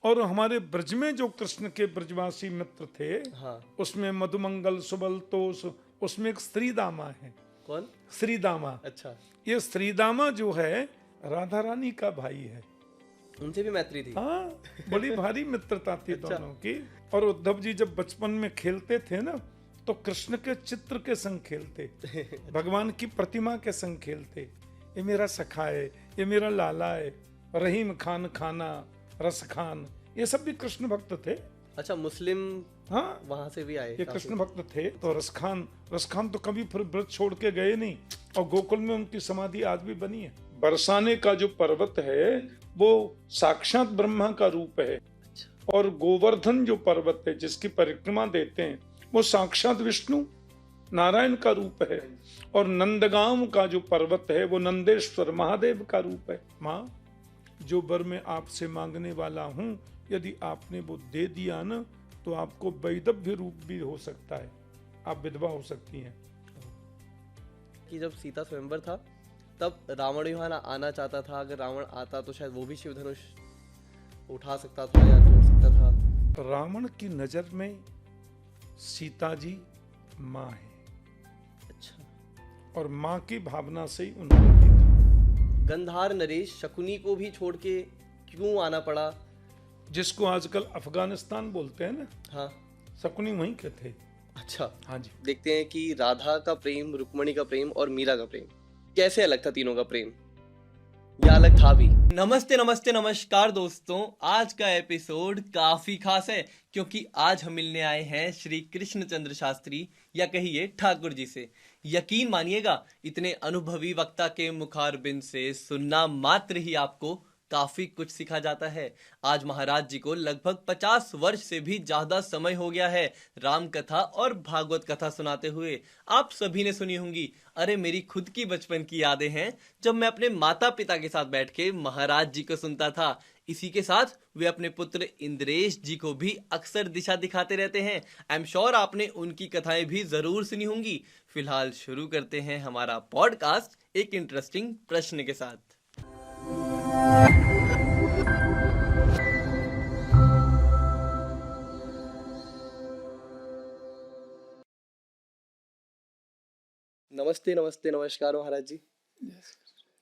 और हमारे ब्रज में जो कृष्ण के ब्रजवासी मित्र थे, हाँ। उसमें मधुमंगल, सुबलतोष, उसमें एक श्रीदामा है। कौन? श्रीदामा। अच्छा, ये श्रीदामा जो है राधा रानी का भाई है। उनसे भी मैत्री थी। हाँ, बड़ी भारी मित्रता थी अच्छा। दोनों की। और उद्धव जी जब बचपन में खेलते थे ना, तो कृष्ण के चित्र के संग खेलते, भगवान की प्रतिमा के संग खेलते। ये मेरा सखा है, ये मेरा लाला है, रहीम खान खाना, रस खान, ये सब भी कृष्ण भक्त थे। अच्छा, मुस्लिम हाँ, वहां से भी आए ये काफी। कृष्ण भक्त थे। तो रसखान तो कभी फिर व्रत छोड़ के गए नहीं, और गोकुल में उनकी समाधि आज भी बनी है। बरसाने का जो पर्वत है वो साक्षात ब्रह्मा का रूप है, और गोवर्धन जो पर्वत है जिसकी परिक्रमा देते हैं वो साक्षात विष्णु नारायण का रूप है, और नंदगांव का जो पर्वत है वो नंदेश्वर महादेव का रूप है। माँ, जो वर मैं आपसे मांगने वाला हूँ, यदि आपने वो दे दिया ना, तो आपको वैदव्य रूप भी हो सकता है, आप विधवा हो सकती हैं। कि जब सीता स्वयंवर था तब रावण यहाँ आना चाहता था, अगर रावण आता तो शायद वो भी शिव धनुष उठा सकता था या तोड़ सकता था। रावण की नजर में सीता जी माँ है, अच्छा। और माँ की भावना से ही उन्होंने देखा। गंधार नरेश शकुनी को भी छोड़ के क्यों आना पड़ा? जिसको आजकल अफगानिस्तान बोलते हैं ना, हाँ। शकुनी वहीं के थे। अच्छा, हाँ जी। देखते हैं कि राधा का प्रेम, रुक्मणी का प्रेम और मीरा का प्रेम कैसे अलग था, तीनों का प्रेम, या अलग था भी। नमस्ते नमस्ते नमस्कार दोस्तों, आज का एपिसोड काफी खास है क्योंकि आज हम मिलने आए हैं श्री कृष्ण चंद्र शास्त्री या कहिए ठाकुर जी से। यकीन मानिएगा, इतने अनुभवी वक्ता के मुखारबिंद से सुनना मात्र ही आपको काफी कुछ सिखा जाता है। आज महाराज जी को लगभग 50 वर्ष से भी ज्यादा समय हो गया है राम कथा और भागवत कथा सुनाते हुए। आप सभी ने सुनी होंगी। अरे मेरी खुद की बचपन की यादें हैं जब मैं अपने माता पिता के साथ बैठ के महाराज जी को सुनता था। इसी के साथ वे अपने पुत्र इंद्रेश जी को भी अक्सर दिशा दिखाते रहते हैं। आई एम श्योर आपने उनकी कथाएं भी जरूर सुनी होंगी। फिलहाल शुरू करते हैं हमारा पॉडकास्ट एक इंटरेस्टिंग प्रश्न के साथ। नमस्ते नमस्ते नमस्कार महाराज जी।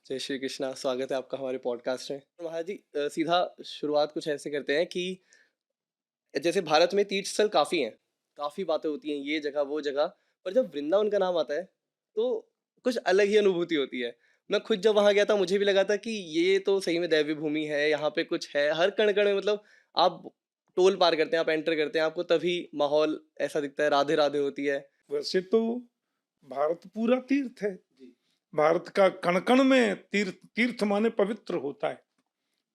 जय श्री कृष्णा, स्वागत है आपका हमारे पॉडकास्ट में। महाराज जी, सीधा शुरुआत कुछ ऐसे करते हैं कि जैसे भारत में तीर्थ स्थल काफी हैं, काफी बातें होती हैं, ये जगह वो जगह, पर जब वृंदावन का नाम आता है तो कुछ अलग ही अनुभूति होती है। मैं खुद जब वहां गया था मुझे भी लगा था कि ये तो सही में दैवी भूमि है, यहाँ पे कुछ है हर कण कण में। मतलब आप टोल पार करते हैं, आप एंटर करते हैं, आपको तभी माहौल ऐसा दिखता है, राधे राधे होती है। वैसे तो भारत पूरा तीर्थ है। भारत का कण कण में तीर्थ, तीर्थ माने पवित्र होता है।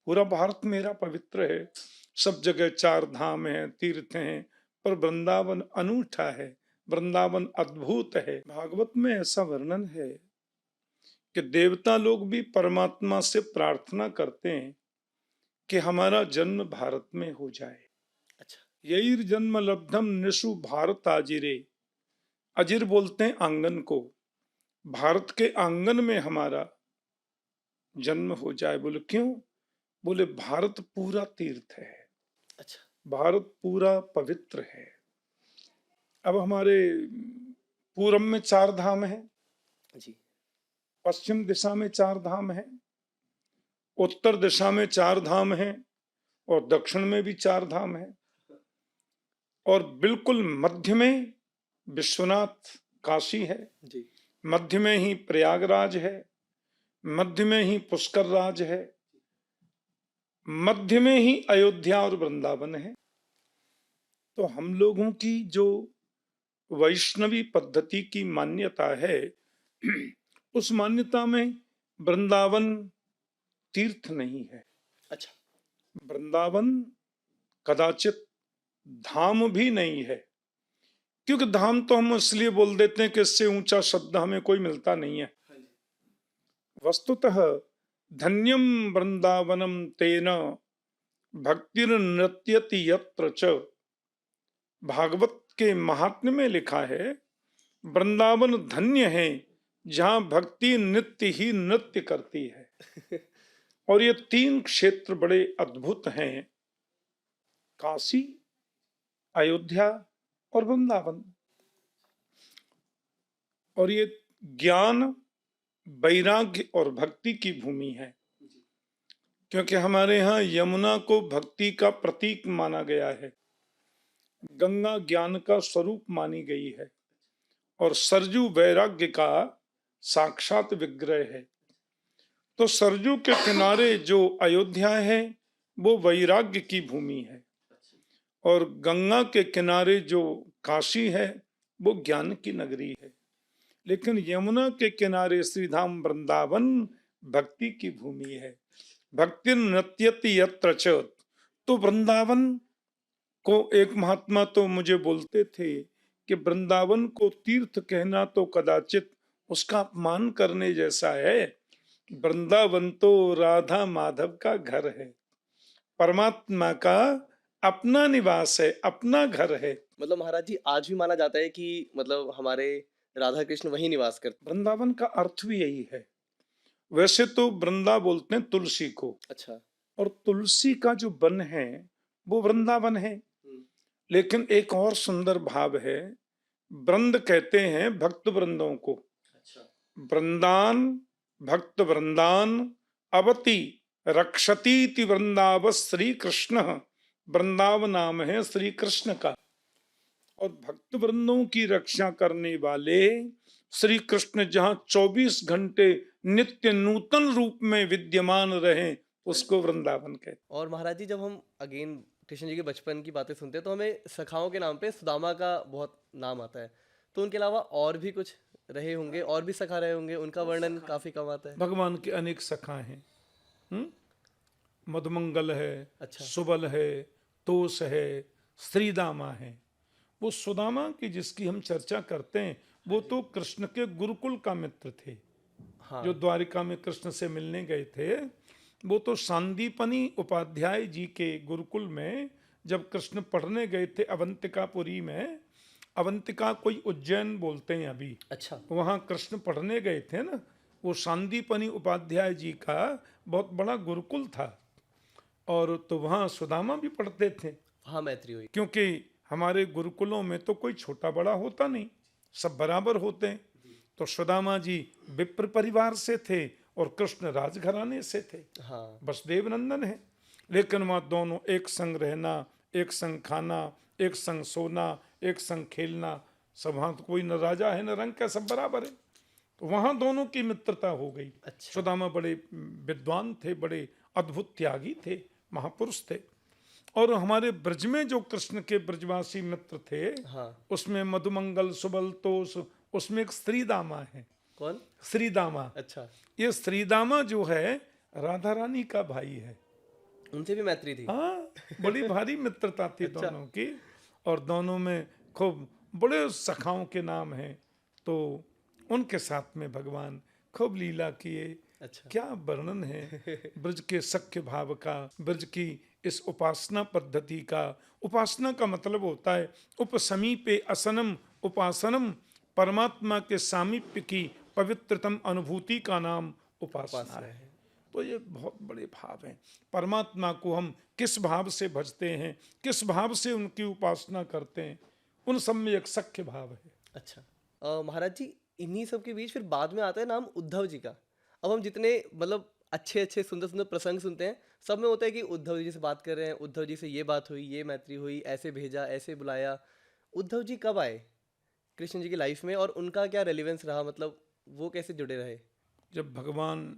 पूरा भारत मेरा पवित्र है, सब जगह चार धाम है, तीर्थ हैं, पर वृंदावन अनूठा है, वृंदावन अद्भुत है। भागवत में ऐसा वर्णन है कि देवता लोग भी परमात्मा से प्रार्थना करते हैं कि हमारा जन्म भारत में हो जाए। अच्छा। यही जन्म लब्धम निशु भारत आजिरे, अजिर बोलते हैं आंगन को, भारत के आंगन में हमारा जन्म हो जाए। बोले क्यों? बोले भारत पूरा तीर्थ है, अच्छा। भारत पूरा पवित्र है। अब हमारे पूरब में चार धाम है, जी। पश्चिम दिशा में चार धाम है, उत्तर दिशा में चार धाम है, और दक्षिण में भी चार धाम है, और बिल्कुल मध्य में विश्वनाथ काशी है, जी। मध्य में ही प्रयागराज है, मध्य में ही पुष्कर राज है, मध्य में ही अयोध्या और वृंदावन है। तो हम लोगों की जो वैष्णवी पद्धति की मान्यता है, उस मान्यता में वृंदावन तीर्थ नहीं है। अच्छा। वृंदावन कदाचित धाम भी नहीं है, क्योंकि धाम तो हम इसलिए बोल देते हैं कि इससे ऊंचा शब्द हमें कोई मिलता नहीं है। वस्तुतः धन्यम वृंदावनम तेन भक्तिर्नृत्यति यत्र च। भागवत के महात्म्य में लिखा है वृंदावन धन्य है जहां भक्ति नित्य ही नृत्य करती है। और ये तीन क्षेत्र बड़े अद्भुत हैं। काशी, अयोध्या और वृंदावन। और ये ज्ञान, वैराग्य और भक्ति की भूमि है, क्योंकि हमारे यहाँ यमुना को भक्ति का प्रतीक माना गया है, गंगा ज्ञान का स्वरूप मानी गई है और सरजू वैराग्य का साक्षात विग्रह है। तो सरजू के किनारे जो अयोध्या है वो वैराग्य की भूमि है और गंगा के किनारे जो काशी है वो ज्ञान की नगरी है। लेकिन यमुना के किनारे श्रीधाम वृंदावन भक्ति की भूमि है। भक्ति नृत्यति यत्र च। तो वृंदावन को एक महात्मा तो मुझे बोलते थे कि वृंदावन को तीर्थ कहना तो कदाचित उसका अपमान करने जैसा है। वृंदावन तो राधा माधव का घर है, परमात्मा का अपना निवास है, अपना घर है। मतलब महाराज जी आज भी माना जाता है कि मतलब हमारे राधा कृष्ण वहीं निवास करते। वृंदावन का अर्थ भी यही है। वैसे तो वृंदा बोलते हैं तुलसी को, अच्छा, और तुलसी का जो वन है वो वृंदावन है। लेकिन एक और सुंदर भाव है, वृंद कहते हैं भक्त वृंदों को। अच्छा, वृंदान भक्त वृंदान अवति रक्षतीति वृंदाव श्री कृष्ण। वृंदावन नाम है श्री कृष्ण का। और भक्त वृंदों की रक्षा करने वाले श्री कृष्ण जहाँ 24 घंटे नित्य नूतन रूप में विद्यमान रहे उसको वृंदावन कहते। और महाराज जी जब हम अगेन कृष्ण जी के बचपन की बातें सुनते हैं तो हमें सखाओं के नाम पे सुदामा का बहुत नाम आता है, तो उनके अलावा और भी कुछ रहे होंगे, और भी सखा रहे होंगे, उनका वर्णन काफी कम आता है। भगवान के अनेक सखा हैं। मधुमंगल है, अच्छा, सुबल है, तोष है, श्रीदामा है। वो सुदामा की जिसकी हम चर्चा करते हैं वो तो कृष्ण के गुरुकुल का मित्र थे। हाँ, जो द्वारिका में कृष्ण से मिलने गए थे वो तो सांदीपनी उपाध्याय जी के गुरुकुल में जब कृष्ण पढ़ने गए थे अवंतिकापुरी में। अवंतिका कोई उज्जैन बोलते हैं अभी। अच्छा, वहाँ कृष्ण पढ़ने गए थे ना, वो सांदीपनी उपाध्याय जी का बहुत बड़ा गुरुकुल था। और तो वहाँ सुदामा भी पढ़ते थे। हाँ मैत्री हुई। क्योंकि हमारे गुरुकुलों में तो कोई छोटा बड़ा होता नहीं, सब बराबर होते हैं। तो सुदामा जी विप्र परिवार से थे और कृष्ण राजघराने से थे। हाँ, वसुदेव नंदन है। लेकिन वहाँ दोनों एक संग रहना, एक संग खाना, एक संग सोना, एक संग खेलना, सब वहाँ तो कोई न राजा है न रंग का, सब बराबर है। तो वहाँ दोनों की मित्रता हो गई। अच्छा, सुदामा बड़े विद्वान थे, बड़े अद्भुत त्यागी थे, महापुरुष थे। और हमारे ब्रज में जो कृष्ण के ब्रजवासी मित्र थे, हाँ, उसमें मधुमंगल, सुबल, तोष, उसमें एक श्रीदामा है। कौन? श्रीदामा। अच्छा, ये श्रीदामा जो है राधा रानी का भाई है। उनसे भी मैत्री थी। हाँ, बड़ी भारी मित्रता थी अच्छा। दोनों की। और दोनों में खूब बड़े सखाओं के नाम हैं। तो उनके साथ में भगवान खूब लीला किए। अच्छा, क्या वर्णन है ब्रज के सख्य भाव का, ब्रज की इस उपासना पद्धति का। उपासना का मतलब होता है उपसमीपे असनम उपासनम, परमात्मा के सामीप्य की पवित्रतम अनुभूति का नाम उपासना है। तो ये बहुत बड़े भाव हैं। परमात्मा को हम किस भाव से भजते हैं, किस भाव से उनकी उपासना करते हैं, उन सब में एक सख्य भाव है। अच्छा, महाराज जी इन्हीं सब के बीच फिर बाद में आता है नाम उद्धव जी का। अब हम जितने मतलब अच्छे अच्छे सुंदर सुंदर प्रसंग सुनते हैं सब में होता है कि उद्धव जी से बात कर रहे हैं, उद्धव जी से ये बात हुई, ये मैत्री हुई, ऐसे भेजा, ऐसे बुलाया। उद्धव जी कब आए कृष्ण जी की लाइफ में और उनका क्या रेलिवेंस रहा, मतलब वो कैसे जुड़े रहे? जब भगवान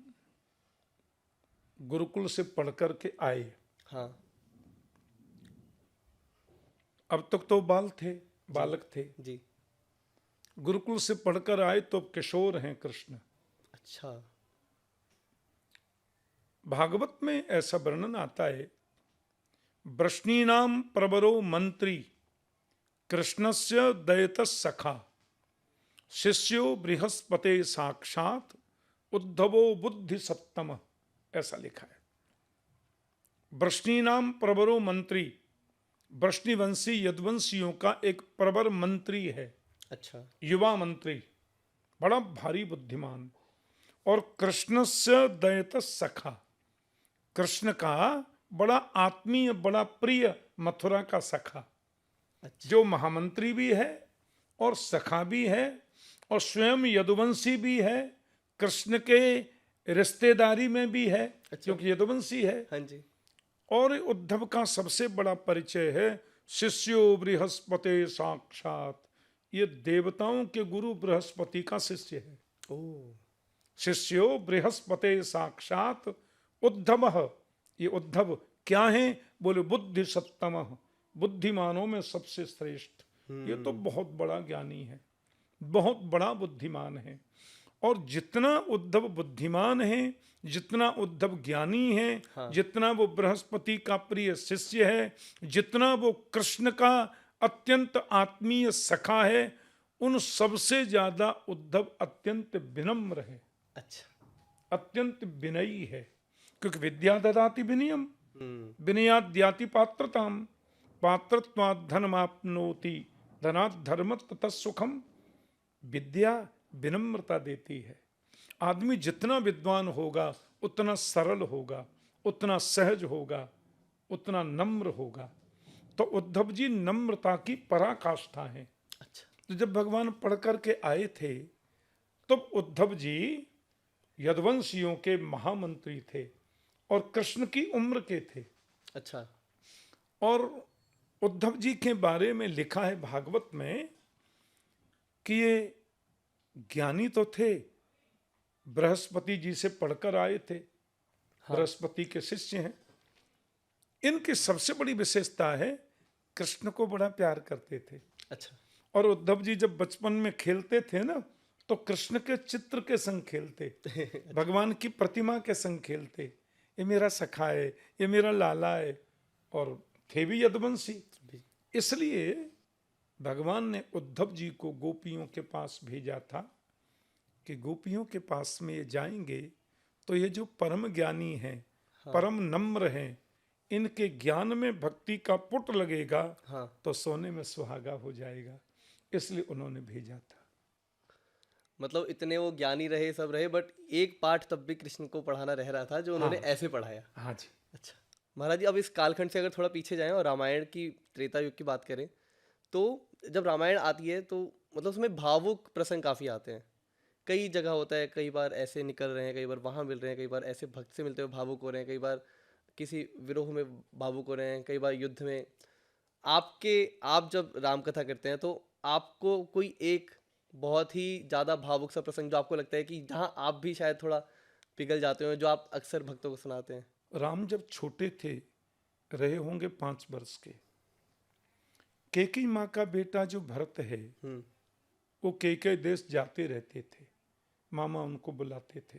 गुरुकुल से पढ़ कर के आए, हाँ, अब तक तो बाल थे, बालक थे। जी, गुरुकुल से पढ़कर आए तो किशोर हैं कृष्ण। अच्छा, भागवत में ऐसा वर्णन आता है, वृष्णीनाम प्रवरो मंत्री कृष्णस्य दयत सखा शिष्यो बृहस्पते साक्षात उद्धवो बुद्धि सप्तम, ऐसा लिखा है। वृष्णीनाम प्रवरो मंत्री, वृष्णिवंशी यदुवंशियों का एक प्रवर मंत्री है, अच्छा, युवा मंत्री, बड़ा भारी बुद्धिमान। और कृष्ण से दयत सखा, कृष्ण का बड़ा आत्मीय, बड़ा प्रिय मथुरा का सखा, अच्छा। जो महामंत्री भी है और सखा भी है और स्वयं यदुवंशी भी है, कृष्ण के रिश्तेदारी में भी है, अच्छा। क्योंकि यदुवंशी है। हाँ जी। और उद्धव का सबसे बड़ा परिचय है शिष्यो बृहस्पति साक्षात, ये देवताओं के गुरु बृहस्पति का शिष्य है। ओ। शिष्यो बृहस्पति साक्षात उद्धव, ये उद्धव क्या है? बोले बुद्धि सत्तम, बुद्धिमानों में सबसे श्रेष्ठ। ये तो बहुत बड़ा ज्ञानी है, बहुत बड़ा बुद्धिमान है। और जितना उद्धव बुद्धिमान है, जितना उद्धव ज्ञानी है, हाँ। जितना वो बृहस्पति का प्रिय शिष्य है, जितना वो कृष्ण का अत्यंत आत्मीय सखा है, उन सबसे ज्यादा उद्धव अत्यंत विनम्र है, अच्छा। अत्यंत विनयी है। क्योंकि विद्या ददाति विनयम, विनयाद् द्याति पात्रताम, पात्रत्वात् धनमाप्नोति, धनात् धर्मत् ततः सुखम। विद्या विनम्रता देती है। आदमी जितना विद्वान होगा उतना सरल होगा, उतना सहज होगा, उतना नम्र होगा। तो उद्धव जी नम्रता की पराकाष्ठा है। अच्छा। तो जब भगवान पढ़ करके आए थे तब उद्धव जी यदुवंशियों के महामंत्री थे और कृष्ण की उम्र के थे। अच्छा। और उद्धव जी के बारे में लिखा है भागवत में कि ये ज्ञानी तो थे, बृहस्पति जी से पढ़कर आए थे, बृहस्पति के शिष्य हैं। इनकी सबसे बड़ी विशेषता है कृष्ण को बड़ा प्यार करते थे। अच्छा। और उद्धव जी जब बचपन में खेलते थे ना तो कृष्ण के चित्र के संग खेलते, भगवान की प्रतिमा के संग खेलते। ये मेरा सखा है, ये मेरा लाला है, और थे भी यदुवंशी। इसलिए भगवान ने उद्धव जी को गोपियों के पास भेजा था कि गोपियों के पास में ये जाएंगे तो ये जो परम ज्ञानी हैं, परम नम्र हैं, इनके ज्ञान में भक्ति का पुट लगेगा तो सोने में सुहागा हो जाएगा। इसलिए उन्होंने भेजा था। मतलब इतने वो ज्ञानी रहे, सब रहे, बट एक पाठ तब भी कृष्ण को पढ़ाना रह रहा था जो उन्होंने ऐसे पढ़ाया। हाँ जी। अच्छा महाराज जी, अब इस कालखंड से अगर थोड़ा पीछे जाएं और रामायण की, त्रेता युग की बात करें, तो जब रामायण आती है तो मतलब उसमें भावुक प्रसंग काफ़ी आते हैं। कई जगह होता है, कई बार ऐसे निकल रहे हैं, कई बार वहाँ मिल रहे हैं, कई बार ऐसे भक्त से मिलते हुए भावुक हो रहे हैं, कई बार किसी विरोह में भावुक हो रहे हैं, कई बार युद्ध में। आप जब राम कथा करते हैं तो आपको कोई एक बहुत ही ज़्यादा भावुक सा प्रसंग जो आपको लगता है कि जहाँ आप भी शायद थोड़ा पिघल जाते हो, जो आप अक्सर भक्तों को सुनाते हैं? राम जब छोटे थे, रहे होंगे 5 वर्ष के, कैकेयी माँ का बेटा जो भरत है वो कैकेयी देश जाते रहते थे, मामा उनको बुलाते थे,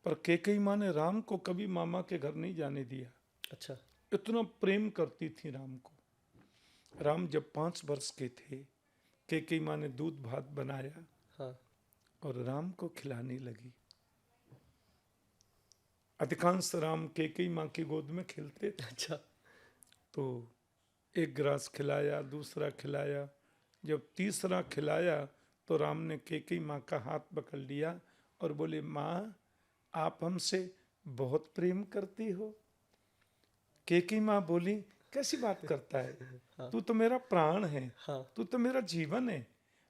पर कैकेयी माँ ने राम को कभी मामा के घर नहीं जाने दिया। अच्छा। इतना प्रेम करती थी राम को। राम जब 5 वर्ष के थे, कैकेयी माँ ने दूध भात बनाया और राम को खिलाने लगी। अधिकांश राम कैकेयी माँ की गोद में खेलते थे। अच्छा। तो एक गिलास खिलाया, दूसरा खिलाया, जब तीसरा खिलाया तो राम ने कैकेयी माँ का हाथ पकड़ लिया और बोले, माँ आप हमसे बहुत प्रेम करती हो। कैकेयी माँ बोली, कैसी बात करता है, तू तो मेरा प्राण है, तू तो मेरा जीवन है,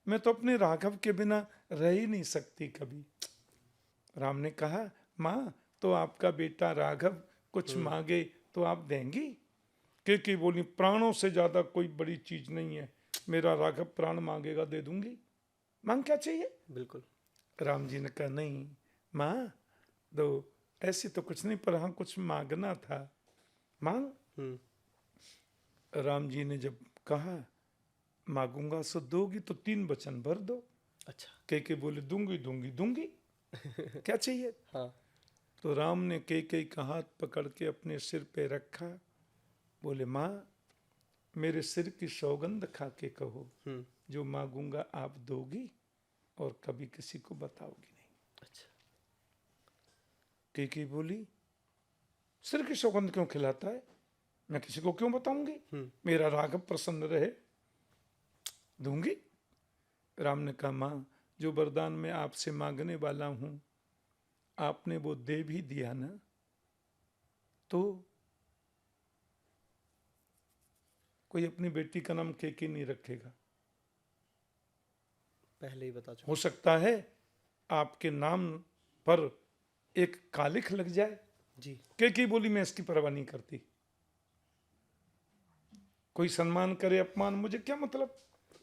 मैं तो अपने राघव के बिना रह ही नहीं सकती कभी। राम ने कहा, माँ तो आपका बेटा राघव कुछ मांगे तो आप देंगी? कैकेयी बोली, प्राणों से ज्यादा कोई बड़ी चीज नहीं है, मेरा राघव प्राण मांगेगा दे दूंगी, मांग क्या चाहिए? बिल्कुल। राम जी ने कहा, नहीं माँ दो, ऐसे तो कुछ नहीं, पर हाँ कुछ मांगना था, मांग। राम जी ने जब कहा मांगूंगा सो दोगी, तो 3 वचन भर दो। अच्छा। कैकेयी बोले, दूंगी दूंगी दूंगी, क्या चाहिए? तो राम ने कैकेयी का हाथ पकड़ के अपने सिर पे रखा, बोले, माँ मेरे सिर की सौगंध खा के कहो, जो मांगूंगा आप दोगी और कभी किसी को बताओगी नहीं। अच्छा। कैकेयी बोली, सिर की सौगंध क्यों खिलाता है, मैं किसी को क्यों बताऊंगी, मेरा राघव प्रसन्न रहे, दूंगी। राम ने कहा, माँ जो वरदान मैं आपसे मांगने वाला हूं आपने वो दे भी दिया ना, तो कोई अपनी बेटी का नाम केके नहीं रखेगा। पहले ही बता चुका। हो सकता है आपके नाम पर एक कालिख लग जाए। जी। केके बोली मैं इसकी परवाह नहीं करती, कोई सम्मान करे अपमान मुझे क्या मतलब,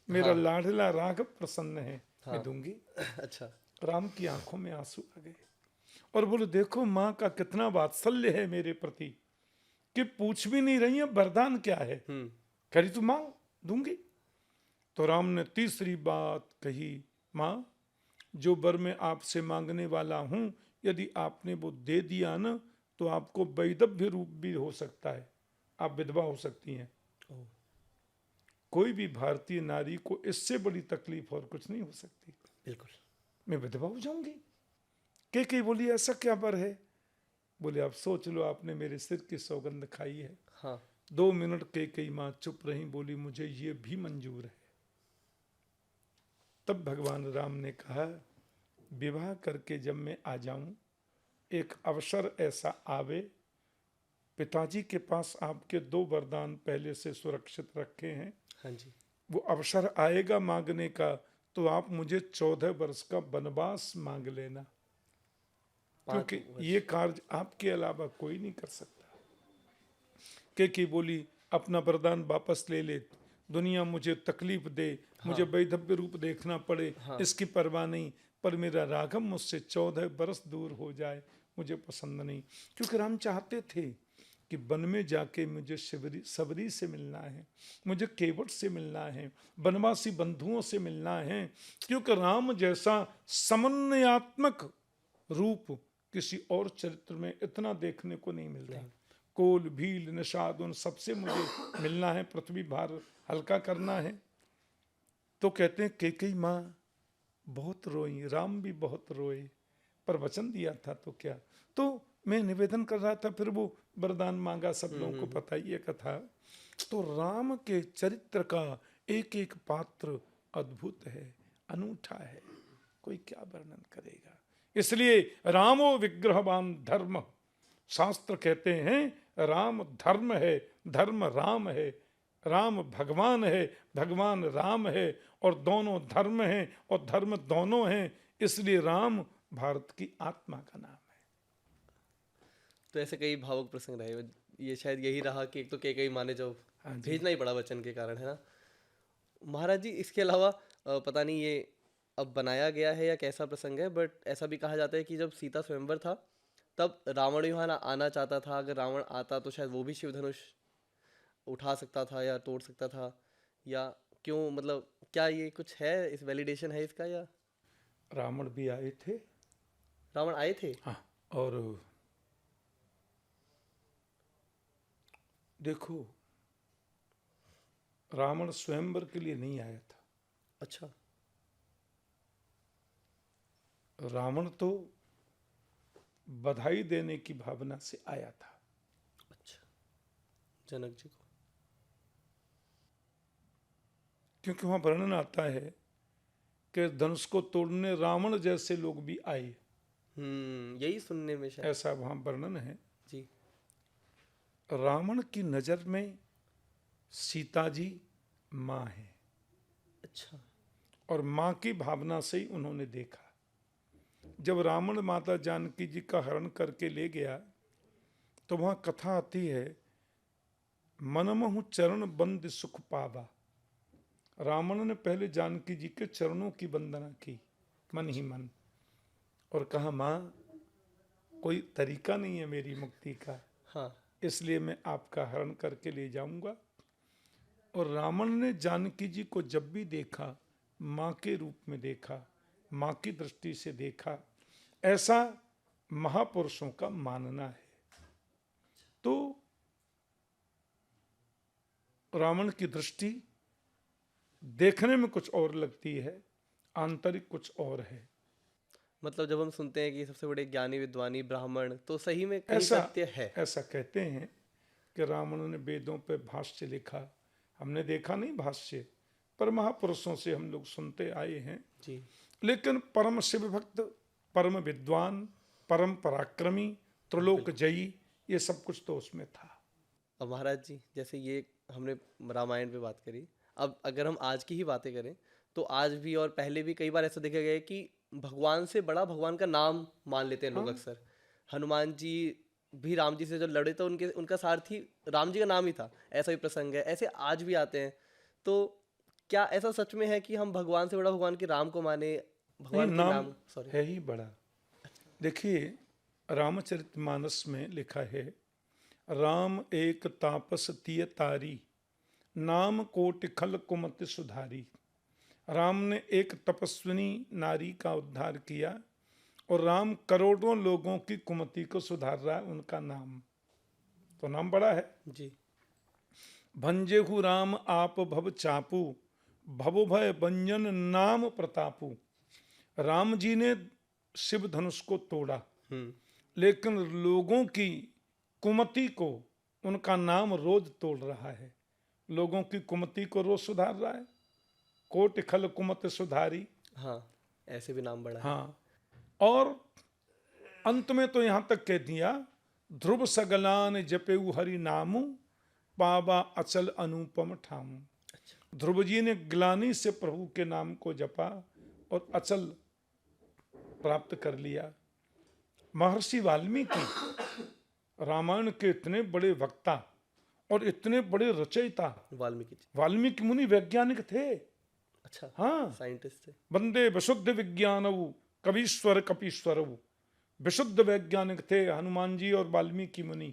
मेरा हाँ। लाडला राघव प्रसन्न है, हाँ। मैं दूंगी। अच्छा। राम की आंखों में आंसू आ गए और बोले देखो माँ का कितना वात्सल्य है मेरे प्रति कि पूछ भी नहीं रही है वरदान क्या है। कह रही तू मांग, दूंगी। तो राम ने तीसरी बात कही, माँ जो वर मैं आपसे मांगने वाला हूं यदि आपने वो दे दिया ना तो आपको वैधव्य रूप भी हो सकता है, आप विधवा हो सकती हैं। कोई भी भारतीय नारी को इससे बड़ी तकलीफ और कुछ नहीं हो सकती। बिल्कुल। मैं विधवा हो जाऊंगी। के बोली ऐसा क्या वर है। बोले आप सोच लो, आपने मेरे सिर की सौगंध खाई है। हाँ। 2 मिनट के माँ चुप रही, बोली मुझे ये भी मंजूर है। तब भगवान राम ने कहा विवाह करके जब मैं आ जाऊं, एक अवसर ऐसा आवे, पिताजी के पास आपके 2 वरदान पहले से सुरक्षित रखे हैं। हाँ जी। वो अवसर आएगा मांगने का तो आप मुझे 14 वर्ष का वनवास मांग लेना, क्योंकि ये कार्य आपके अलावा कोई नहीं कर सकता। के बोली अपना वरदान वापस ले ले, दुनिया मुझे तकलीफ दे, मुझे वैधव्य रूप देखना पड़े, इसकी परवाह नहीं, पर मेरा राघव मुझसे 14 बरस दूर हो जाए मुझे पसंद नहीं। क्योंकि राम चाहते थे कि वन में जाके मुझे सबरी से मिलना है, मुझे केवट से मिलना है, वनवासी बंधुओं से मिलना है, क्योंकि राम जैसा समन्वयात्मक रूप किसी और चरित्र में इतना देखने को नहीं मिलता। कोल भील निषाद उन सबसे मुझे मिलना है, पृथ्वी भार हल्का करना है। तो कहते हैं केकई माँ बहुत रोई, राम भी बहुत रोए, पर वचन दिया था तो क्या। तो मैं निवेदन कर रहा था, फिर वो वरदान मांगा, सब लोगों को पता ही है कथा। तो राम के चरित्र का एक एक पात्र अद्भुत है, अनूठा है, कोई क्या वर्णन करेगा। इसलिए रामो विग्रहवान धर्म, शास्त्र कहते हैं राम धर्म है, धर्म राम है, राम भगवान है, भगवान राम है, और दोनों धर्म हैं और धर्म दोनों हैं, इसलिए राम भारत की आत्मा का नाम है। तो ऐसे कई भावुक प्रसंग रहे, ये शायद यही रहा कि एक तो कई माने जो भेजना ही पड़ा वचन के कारण, है ना महाराज जी। इसके अलावा पता नहीं ये अब बनाया गया है या कैसा प्रसंग है, बट ऐसा भी कहा जाता है कि जब सीता स्वयंवर था तब रावण यहाँ आना चाहता था, अगर रावण आता तो शायद वो भी शिव धनुष उठा सकता था या तोड़ सकता था, या क्यों, मतलब क्या ये कुछ है, इस वैलिडेशन है इसका, या रावण भी आए थे? रावण आए थे। हाँ, और देखो रावण स्वयंवर के लिए नहीं आया था। अच्छा। रावण तो बधाई देने की भावना से आया था। अच्छा, जनक जी को, क्योंकि वहां वर्णन आता है कि धनुष को तोड़ने रावण जैसे लोग भी आए। यही सुनने में शायद ऐसा वहां वर्णन है जी। रावण की नजर में सीता जी माँ है। अच्छा। और माँ की भावना से ही उन्होंने देखा। जब रावण माता जानकी जी का हरण करके ले गया तो वहां कथा आती है, मनमहु चरण बंद सुख पावा। रावण ने पहले जानकी जी के चरणों की वंदना की मन ही मन, और कहा माँ कोई तरीका नहीं है मेरी मुक्ति का, हाँ। इसलिए मैं आपका हरण करके ले जाऊंगा। और रावण ने जानकी जी को जब भी देखा माँ के रूप में देखा, माँ की दृष्टि से देखा, ऐसा महापुरुषों का मानना है। तो रावण की दृष्टि देखने में कुछ और लगती है, आंतरिक कुछ और है। मतलब जब हम सुनते हैं कि सबसे बड़े ज्ञानी विद्वानी ब्राह्मण, तो सही में कहीं ऐसा सत्य है। ऐसा कहते हैं कि रावण ने वेदों पे भाष्य लिखा, हमने देखा नहीं भाष्य, पर महापुरुषों से हम लोग सुनते आए हैं जी। लेकिन परम शिव भक्त, परम विद्वान, परम पराक्रमी, त्रिलोक जयी, ये सब कुछ तो उसमें था। अब महाराज जी जैसे ये हमने रामायण पे बात करी, अब अगर हम आज की ही बातें करें तो आज भी और पहले भी कई बार ऐसा देखा गया है कि भगवान से बड़ा भगवान का नाम मान लेते हैं लोग हाँ। अक्सर। हनुमान जी भी राम जी से जो लड़े तो उनका सारथी राम जी का नाम ही था, ऐसा भी प्रसंग है। ऐसे आज भी आते हैं। तो क्या ऐसा सच में है कि हम भगवान से बड़ा भगवान के राम को माने, नहीं, भगवान के नाम नाम सॉरी। है ही बड़ा। देखिए, रामचरितमानस में लिखा है, राम एक तापस तिय तारी, नाम कोटि खल कुमति सुधारी। राम ने एक तपस्विनी नारी का उद्धार किया और राम करोड़ों लोगों की कुमति को सुधार रहा है, उनका नाम तो नाम बड़ा है। जी। भंजेहु राम आप भव चापू, भव भय भंजन नाम प्रतापू। राम जी ने शिव धनुष को तोड़ा, लेकिन लोगों की कुमति को उनका नाम रोज तोड़ रहा है, लोगों की कुमति को रोज सुधार रहा है। कोटि खल कुमति सुधारी। हाँ, ऐसे भी नाम बड़ा है। हाँ, और अंत में तो यहां तक कह दिया, ध्रुव सगलान जपेऊ हरि नामु, पावा अचल अनुपम ठामु। ध्रुव जी ने ग्लानि से प्रभु के नाम को जपा और अचल प्राप्त कर लिया। महर्षि वाल्मीकि रामायण के इतने बड़े वक्ता और इतने बड़े रचयिता। वाल्मीकि मुनि वैज्ञानिक थे। अच्छा, हाँ, साइंटिस्ट थे। वंदे विशुद्ध विज्ञानवु कवीश्वर कपीश्वरवु। विशुद्ध वैज्ञानिक थे हनुमान जी और वाल्मीकि मुनि।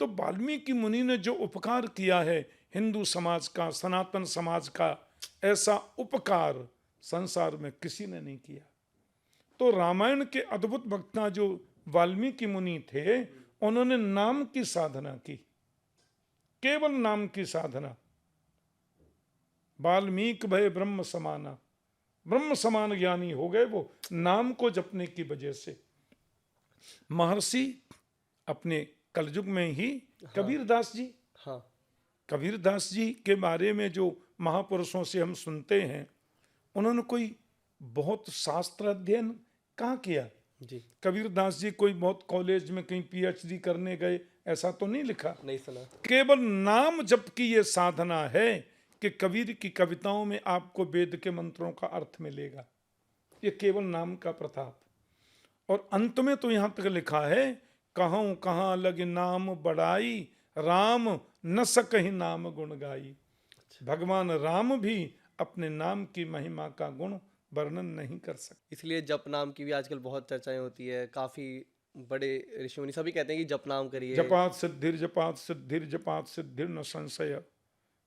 तो वाल्मीकि मुनि ने जो उपकार किया है हिंदू समाज का, सनातन समाज का, ऐसा उपकार संसार में किसी ने नहीं किया। तो रामायण के अद्भुत वक्ता जो वाल्मीकि मुनि थे, उन्होंने नाम की साधना की, केवल नाम की साधना। वाल्मीकि भय ब्रह्म समाना, ब्रह्म समान ज्ञानी हो गए वो नाम को जपने की वजह से। महर्षि अपने कलयुग में ही कबीरदास जी, हाँ, कबीरदास जी के बारे में जो महापुरुषों से हम सुनते हैं, उन्होंने कोई बहुत शास्त्र अध्ययन कहाँ किया जी। कबीरदास जी कोई बहुत कॉलेज में कहीं पीएचडी करने गए, ऐसा तो नहीं लिखा। नहीं सुना। केवल नाम जप की ये साधना है कि कबीर की कविताओं में आपको वेद के मंत्रों का अर्थ मिलेगा। ये केवल नाम का प्रताप। और अंत में तो यहां तक लिखा है, कहूं कहां लग नाम बड़ाई, राम न सकहि नाम गुण गाई। भगवान राम भी अपने नाम की महिमा का गुण वर्णन नहीं कर सकते। इसलिए जप नाम की भी आजकल बहुत चर्चाएं होती है। काफी बड़े ऋषि मुनि सभी कहते हैं कि जप नाम करिए। जपात सिद्धिर जपात सिद्धिर जपात सिद्धिर न संशय।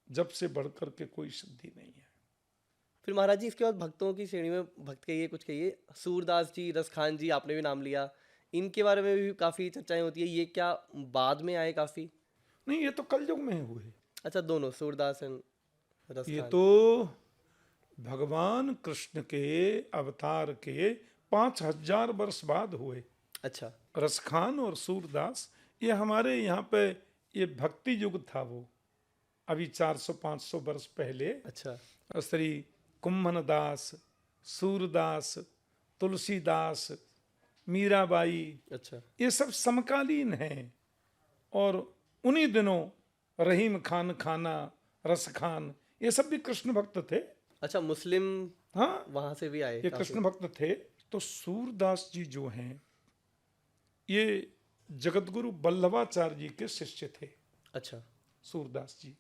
जप से बढ़कर के कोई सिद्धि नहीं है। फिर महाराज जी इसके बाद भक्तों की श्रेणी में भक्त कहिए, कुछ कहिए। सूरदास जी, रसखान जी, आपने भी नाम लिया, इनके बारे में भी काफी चर्चाएं होती है। ये क्या बाद में आए? काफी नहीं, ये तो कलयुग में हुए। अच्छा, दोनों सूरदास एंड रसखान। ये तो भगवान कृष्ण के अवतार के 5000 वर्ष बाद हुए। अच्छा, रसखान और सूरदास ये हमारे यहाँ पे ये भक्ति युग था। वो अभी 400-500 वर्ष पहले। अच्छा, श्री कुम्भनदास, सूरदास, तुलसीदास, मीराबाई, अच्छा, ये सब समकालीन हैं। और उन्हीं दिनों रहीम खान खाना, रस खान, ये सब भी कृष्ण भक्त थे। अच्छा, मुस्लिम हाँ, वहां से भी आए ये काफी। कृष्ण भक्त थे। तो सूरदास जी जो हैं, ये जगतगुरु वल्लभाचार्य जी के शिष्य थे। अच्छा, सूरदास जी।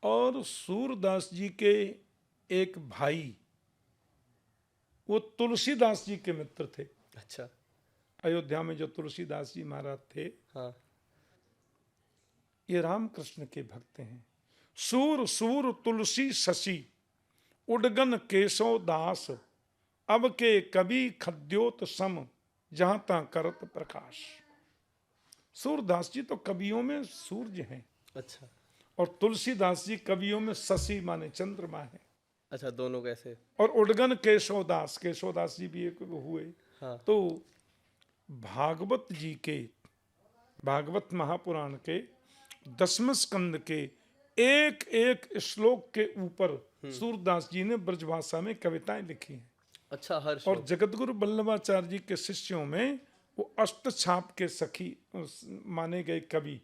और सूरदास जी के एक भाई वो तुलसीदास जी के मित्र थे। अच्छा, अयोध्या में जो तुलसीदास जी महाराज थे, हाँ, ये रामकृष्ण के भक्त हैं। सूर सूर तुलसी शशि, उडगन केशव दास, अब के कवि खद्योत सम, जहां तहां करत प्रकाश। सूरदास जी तो कवियों में सूर्य हैं। अच्छा, और तुलसीदास जी कवियों में शशि माने चंद्रमा है। अच्छा, दोनों कैसे? और उडगन केशवदास, केशवदास जी भी एक हुए। हाँ, तो भागवत जी के, भागवत महापुराण के 10वें स्कंद के एक एक श्लोक के ऊपर सूरदास जी ने ब्रजभाषा में कविताएं लिखी हैं। अच्छा, हर और श्लोक। जगतगुरु वल्लभाचार्य जी के शिष्यों में वो अष्टछाप के सखी माने गए कवि,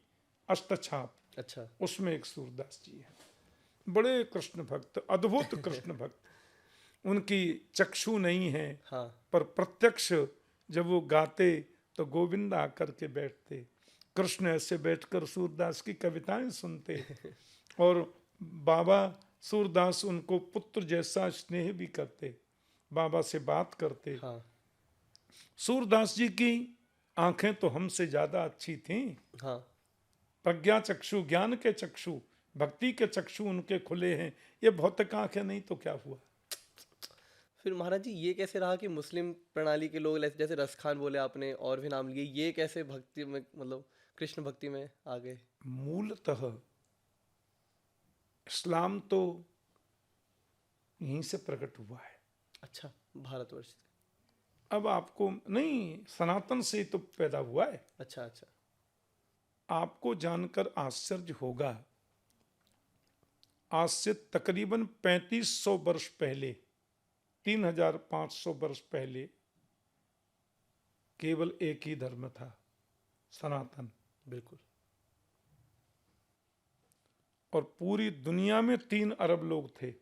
अष्टछाप। अच्छा। उसमें एक सूरदास जी है, बड़े कृष्ण भक्त, अद्भुत कृष्ण भक्त। उनकी चक्षु नहीं है, हाँ। पर प्रत्यक्ष जब वो गाते तो गोविंद आकर के बैठते, कृष्ण ऐसे बैठकर सूरदास की कविताएं सुनते, और बाबा सूरदास उनको पुत्र जैसा स्नेह भी करते, बाबा से बात करते। हाँ। सूरदास जी की आंखें तो हमसे ज्यादा अच्छी थीं, हाँ। प्रज्ञा चक्षु, ज्ञान के चक्षु, भक्ति के चक्षु उनके खुले हैं, ये भौतिक आंखें नहीं तो क्या हुआ। फिर महाराज जी ये कैसे रहा कि मुस्लिम प्रणाली के लोग जैसे रस खान बोले आपने और भी नाम लिए, ये कैसे भक्ति में मतलब कृष्ण भक्ति में आ गए? मूलतः इस्लाम तो यहीं से प्रकट हुआ है। अच्छा, भारतवर्ष से। अब आपको नहीं, सनातन से तो पैदा हुआ है। अच्छा अच्छा। आपको जानकर आश्चर्य होगा, आज से तकरीबन 3500 वर्ष पहले, 3500 वर्ष पहले केवल एक ही धर्म था, सनातन। बिल्कुल। और पूरी दुनिया में 3 अरब लोग थे।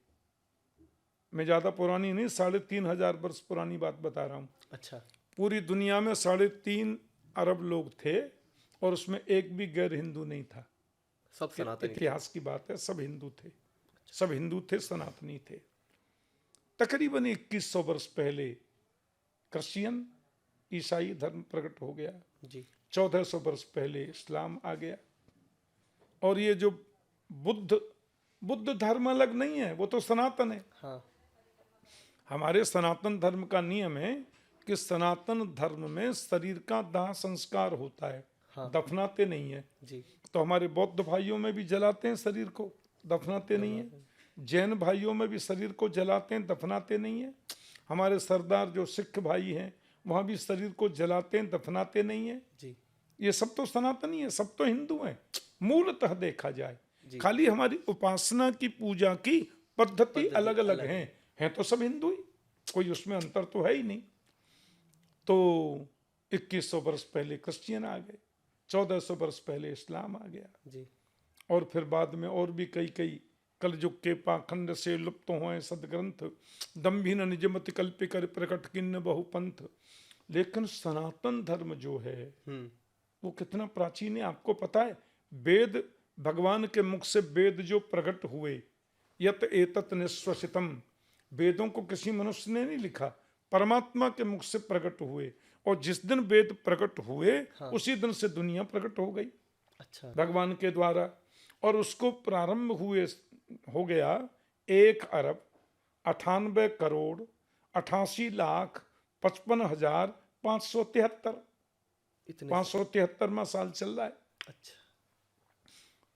मैं ज्यादा पुरानी नहीं, 3500 वर्ष पुरानी बात बता रहा हूं। अच्छा। पूरी दुनिया में 3.5 अरब लोग थे, और उसमें एक भी गैर हिंदू नहीं था। सब सनातनी। इतिहास की बात है, सब हिंदू थे, सब हिंदू थे, सनातनी थे। तकरीबन 2100 वर्ष पहले क्रिश्चियन, ईसाई धर्म प्रकट हो गया जी। 1400 वर्ष पहले इस्लाम आ गया। और ये जो बुद्ध धर्म अलग नहीं है, वो तो सनातन है। हाँ। हमारे सनातन धर्म का नियम है कि सनातन धर्म में शरीर का दाह संस्कार होता है। हाँ। दफनाते नहीं है। जी। तो हमारे बौद्ध भाइयों में भी जलाते हैं शरीर को, दफनाते नहीं है। जैन भाइयों में भी शरीर को जलाते हैं, दफनाते नहीं है। हमारे सरदार जो सिख भाई हैं वहाँ भी शरीर को जलाते हैं, दफनाते नहीं है। जी। ये सब तो सनातनी है, सब तो हिंदू हैं मूलतः देखा जाए। जी। खाली हमारी उपासना की, पूजा की पद्धति अलग अलग हैं तो सब हिंदू ही, कोई उसमें अंतर तो है ही नहीं। तो 2100 वर्ष पहले क्रिश्चियन आ गए, 1400 वर्ष पहले इस्लाम आ गया। जी। और फिर बाद में और भी कई कलयुग के पाखंड से लुप्त हुए सदग्रंथ, दम्भिन निजमति कल्प कर प्रकट किन्न बहुपंथ। लेकिन सनातन धर्म जो है वो कितना प्राचीन है, आपको पता है। वेद, भगवान के मुख से वेद जो प्रकट हुए, यत एतत निश्वसितम, वेदों को किसी मनुष्य ने नहीं लिखा, परमात्मा के मुख से प्रकट हुए। और जिस दिन वेद प्रकट हुए, हाँ। उसी दिन से दुनिया प्रकट हो गई। अच्छा। भगवान के द्वारा। और उसको प्रारंभ हुए हो गया 1 अरब 98 करोड़ 88 लाख 55,573। इतने 573वां साल चल रहा है। अच्छा।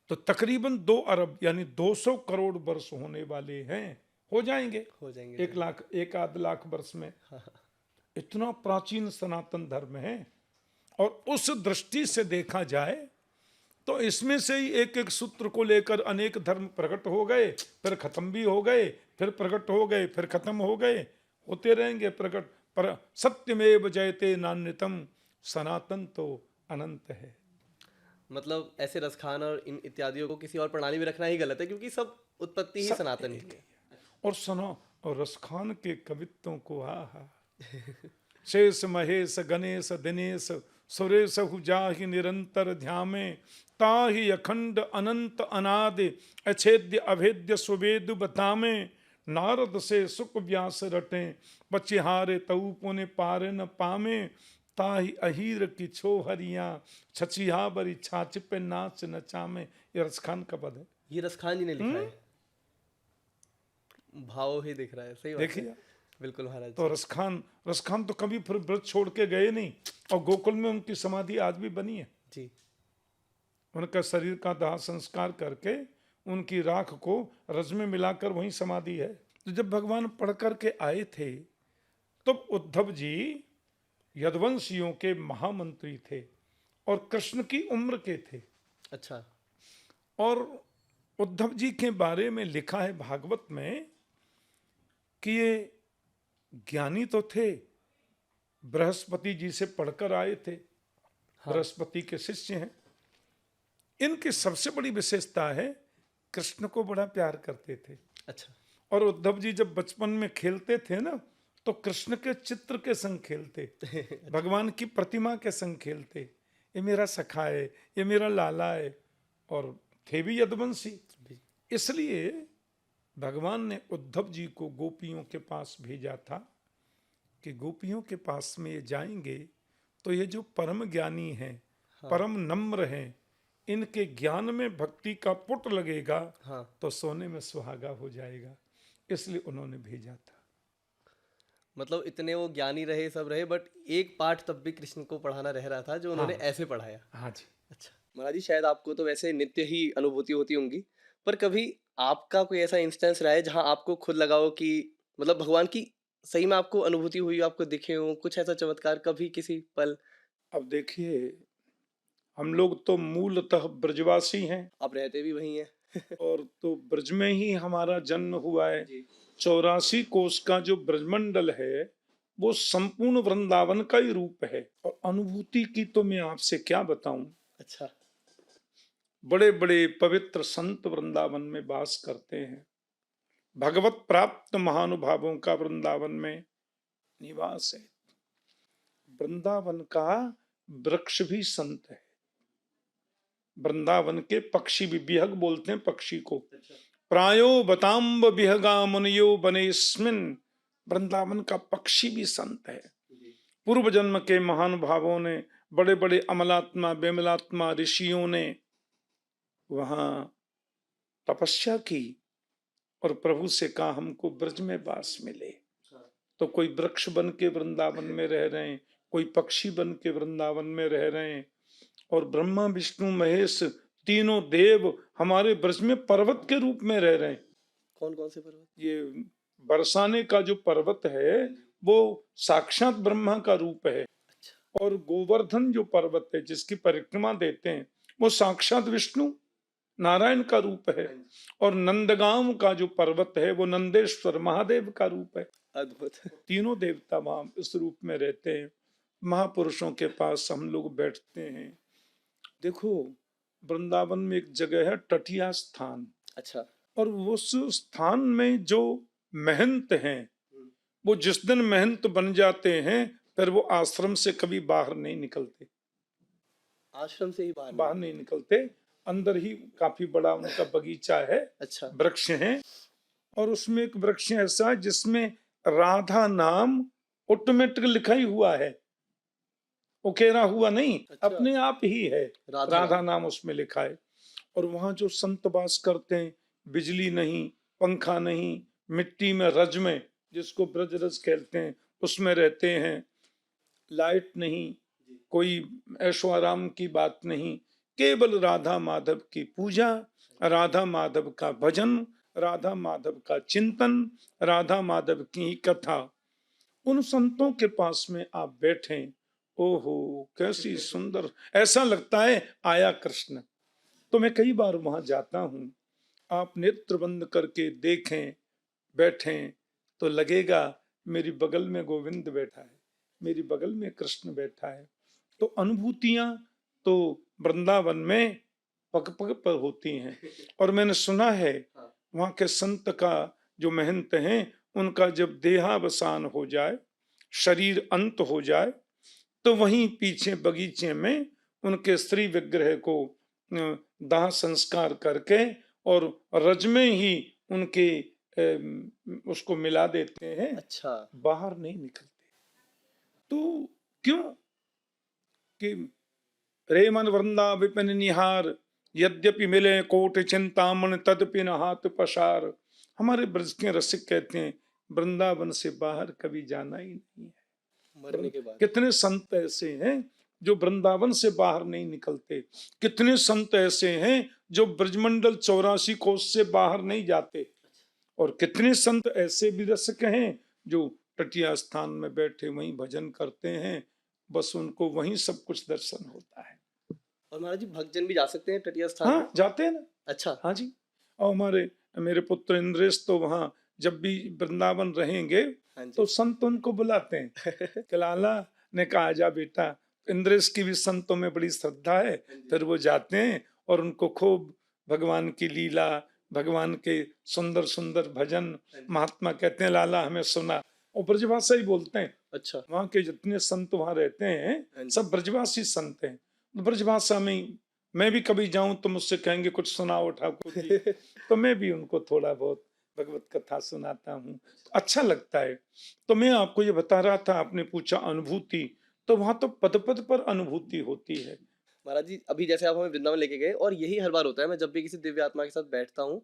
तो तकरीबन 2 अरब यानी 200 करोड़ वर्ष होने वाले हैं, हो जाएंगे 1 लाख 1 आध लाख वर्ष में। इतना प्राचीन सनातन धर्म है। और उस दृष्टि से देखा जाए तो इसमें से ही एक एक सूत्र को लेकर अनेक धर्म प्रकट हो गए, फिर खत्म भी हो गए, फिर प्रकट हो गए, फिर खत्म हो गए, होते रहेंगे प्रकट। पर सत्यमेव जयते नान्यतम, सनातन तो अनंत है। मतलब ऐसे रसखान और इन इत्यादियों को किसी और प्रणाली में रखना ही गलत है, क्योंकि सब उत्पत्ति ही सनातन की है। और रसखान के कवित्वों को आहा शेष महेश गणेश दिनेश सुरेश जाहि निरंतर ध्यामे, ताहि अखंड अनंत अनादि अछेद्य अभेद्य सुवेदु बतामे। नारद से सुख व्यास रटे पचिहारे तऊ पुने पार न पामे, ताहि अहीर की छो हरिया छचिहा बरी छाछ पे नाच नचामे। ये रसखान का पद है। ये रसखान जी ने लिखा है, भाव ही दिख रहा है। सही बात है। देखिए बिल्कुल महाराज। तो रसखान तो कभी फिर व्रत छोड़ के गए नहीं, और गोकुल में उनकी समाधि आज भी बनी है। जी। उनका शरीर का दाह संस्कार करके उनकी राख को रज में मिलाकर वहीं समाधि है। तो जब भगवान पढ़ करके आए थे तब उद्धव जी यदुवंशियों के महामंत्री थे और कृष्ण की उम्र के थे। अच्छा। और उद्धव जी के बारे में लिखा है भागवत में कि ये ज्ञानी तो थे, बृहस्पति जी से पढ़कर आए थे। हाँ। बृहस्पति के शिष्य हैं। इनकी सबसे बड़ी विशेषता है, कृष्ण को बड़ा प्यार करते थे। अच्छा। और उद्धव जी जब बचपन में खेलते थे ना, तो कृष्ण के चित्र के संग खेलते, भगवान की प्रतिमा के संग खेलते। ये मेरा सखा है, ये मेरा लाला है, और थे भी यदुवंशी। इसलिए भगवान ने उद्धव जी को गोपियों के पास भेजा था कि गोपियों के पास में ये जाएंगे तो ये जो परम ज्ञानी हैं, परम नम्र हैं, इनके ज्ञान में भक्ति का पुट लगेगा तो सोने में सुहागा हो जाएगा। इसलिए उन्होंने भेजा था। मतलब इतने वो ज्ञानी रहे, सब रहे, बट एक पाठ तब भी कृष्ण को पढ़ाना रह रहा था जो उन्होंने ऐसे पढ़ाया। हाँ जी। अच्छा महाराज जी, शायद आपको तो वैसे नित्य ही अनुभूति होती होंगी, पर कभी आपका कोई ऐसा इंस्टेंस रहा है जहां आपको खुद लगा हो कि मतलब भगवान की सही में आपको अनुभूति हुई, आपको दिखे हो कुछ ऐसा चमत्कार कभी किसी पल? अब देखिए, हम लोग तो मूलतः ब्रजवासी हैं, आप रहते भी वही हैं। और तो ब्रज में ही हमारा जन्म हुआ है। 84 कोस का जो ब्रजमंडल है वो संपूर्ण वृंदावन का ही रूप है। और अनुभूति की तो मैं आपसे क्या बताऊं। अच्छा। बड़े बड़े पवित्र संत वृंदावन में वास करते हैं, भगवत प्राप्त महानुभावों का वृंदावन में निवास है। वृंदावन का वृक्ष भी संत है। वृंदावन के पक्षी भी, बिहग बोलते हैं पक्षी को। प्रायो बताम्ब बिहगा मुनियो बनेस्मिन, वृंदावन का पक्षी भी संत है। पूर्व जन्म के महानुभावों ने, बड़े बड़े अमलात्मा बेमलात्मा ऋषियों ने वहां तपस्या की और प्रभु से कहा हमको ब्रज में वास मिले। तो कोई वृक्ष बन के वृंदावन में रह रहे हैं, कोई पक्षी बन के वृंदावन में रह रहे हैं, और ब्रह्मा विष्णु महेश तीनों देव हमारे ब्रज में पर्वत के रूप में रह रहे हैं। कौन कौन से पर्वत? ये बरसाने का जो पर्वत है वो साक्षात ब्रह्मा का रूप है। अच्छा। और गोवर्धन जो पर्वत है जिसकी परिक्रमा देते हैं वो साक्षात विष्णु नारायण का रूप है। और नंदगांव का जो पर्वत है वो नंदेश्वर महादेव का रूप है। अद्भुत। तीनों देवता वहां इस रूप में रहते हैं। महापुरुषों के पास हम लोग बैठते हैं। देखो, वृंदावन में एक जगह है टटिया स्थान। अच्छा। और उस स्थान में जो महंत हैं वो जिस दिन महंत बन जाते हैं फिर वो आश्रम से कभी बाहर नहीं निकलते। आश्रम से ही बाहर नहीं निकलते। अंदर ही काफी बड़ा उनका बगीचा है। अच्छा। वृक्ष हैं, और उसमें एक वृक्ष ऐसा है जिसमें राधा नाम ऑटोमेटिक लिखा ही हुआ है, उकेरा हुआ नहीं। अच्छा। अपने आप ही है, राधा नाम उसमें लिखा है। और वहां जो संत वास करते हैं, बिजली नहीं, पंखा नहीं, मिट्टी में रज में, जिसको ब्रज रज कहते हैं, उसमें रहते हैं। लाइट नहीं, कोई ऐशो आराम की बात नहीं, केवल राधा माधव की पूजा, राधा माधव का भजन, राधा माधव का चिंतन, राधा माधव की कथा। उन संतों के पास में आप बैठे, ओहो कैसी सुंदर, ऐसा लगता है आया कृष्ण। तो मैं कई बार वहां जाता हूं। आप नेत्र बंद करके देखें, बैठें, तो लगेगा मेरी बगल में गोविंद बैठा है, मेरी बगल में कृष्ण बैठा है। तो अनुभूतियां तो वृंदावन में पग पग पर होती हैं। और मैंने सुना है वहां के संत का जो महंत हैं उनका जब देहावसान हो जाए, शरीर अंत हो जाए, तो वहीं पीछे बगीचे में उनके श्री विग्रह को दाह संस्कार करके और रज में ही उनके उसको मिला देते हैं। अच्छा। बाहर नहीं निकलते। तो क्यों कि रे मन वृंदा विपिन निहार, यद्यपि मिले कोट चिंतामण तदपि न हाथ पसार। हमारे ब्रज के रसिक कहते हैं वृंदावन से बाहर कभी जाना ही नहीं है। मरने के बाद कितने संत ऐसे हैं जो वृंदावन से बाहर नहीं निकलते। कितने संत ऐसे हैं जो ब्रजमंडल 84 कोस से बाहर नहीं जाते। और कितने संत ऐसे भी रसिक हैं जो टटिया स्थान में बैठे वहीं भजन करते हैं, बस उनको वहीं सब कुछ दर्शन होता है। और महाराज जी भक्तजन भी जा सकते हैं टटिया स्थान? हाँ जाते हैं ना। अच्छा। हाँ जी। और मेरे पुत्र इंद्रेश तो वहां जब भी वृंदावन रहेंगे तो संत उनको बुलाते हैं कि लाला ने कहा जा बेटा। इंद्रेश की भी संतों में बड़ी श्रद्धा है, फिर वो जाते हैं और उनको खूब भगवान की लीला, भगवान के सुंदर सुंदर भजन, महात्मा कहते हैं लाला हमें सुना, और ब्रजभाषा ही बोलते हैं। अच्छा। वहाँ के जितने संत वहाँ रहते हैं सब ब्रजभाषी संत हैं। ब्रजभाषा में ही मैं भी कभी जाऊं तो मुझसे कहेंगे कुछ सुनाओ ठाकुर जी, तो मैं भी उनको थोड़ा बहुत भगवत कथा सुनाता हूँ, अच्छा लगता है। तो मैं आपको ये बता रहा था, आपने पूछा अनुभूति, तो वहां तो पद पद पर अनुभूति होती है। महाराज जी, अभी जैसे आप हमें वृंदावन लेके गए, और यही हर बार होता है, मैं जब भी किसी दिव्य आत्मा के साथ बैठता हूँ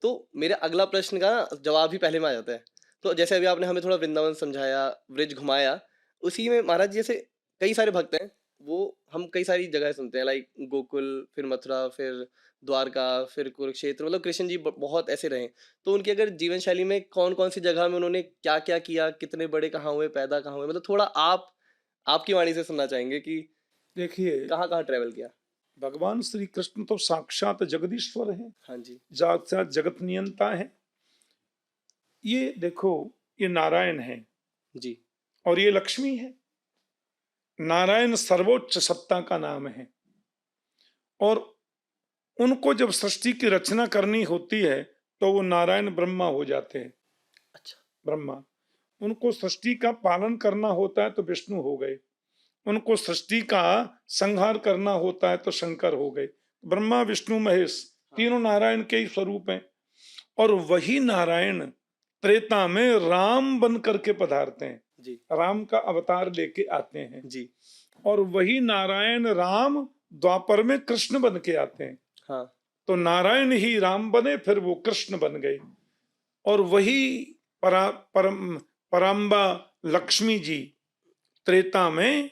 तो मेरे अगला प्रश्न का जवाब ही पहले में आ जाता है। तो जैसे अभी आपने हमें थोड़ा वृंदावन समझाया, ब्रिज घुमाया, उसी में महाराज जी जैसे कई सारे भक्त हैं, वो हम कई सारी जगह सुनते हैं, लाइक गोकुल, फिर मथुरा, फिर द्वारका, फिर कुरुक्षेत्र, मतलब कृष्ण जी बहुत ऐसे रहे। तो उनकी अगर जीवन शैली में कौन कौन सी जगह में उन्होंने क्या क्या किया, कितने बड़े कहाँ हुए, पैदा कहाँ हुए, मतलब थोड़ा आप आपकी वाणी से सुनना चाहेंगे कि देखिए, कहाँ कहाँ ट्रेवल किया। भगवान श्री कृष्ण तो साक्षात जगदीश्वर है, हाँ जी। साक्षात जगत नियंता है। ये देखो, ये नारायण है जी। और ये लक्ष्मी है। नारायण सर्वोच्च सत्ता का नाम है, और उनको जब सृष्टि की रचना करनी होती है तो वो नारायण ब्रह्मा हो जाते हैं। अच्छा। ब्रह्मा, उनको सृष्टि का पालन करना होता है तो विष्णु हो गए, उनको सृष्टि का संहार करना होता है तो शंकर हो गए। ब्रह्मा विष्णु महेश तीनों नारायण के ही स्वरूप हैं। और वही नारायण त्रेता में राम बन करके पधारते हैं, जी। राम का अवतार लेके आते हैं। जी। और वही नारायण राम द्वापर में कृष्ण बन के आते हैं। हाँ। तो नारायण ही राम बने, फिर वो कृष्ण बन गए। और वही पराम्बा लक्ष्मी जी त्रेता में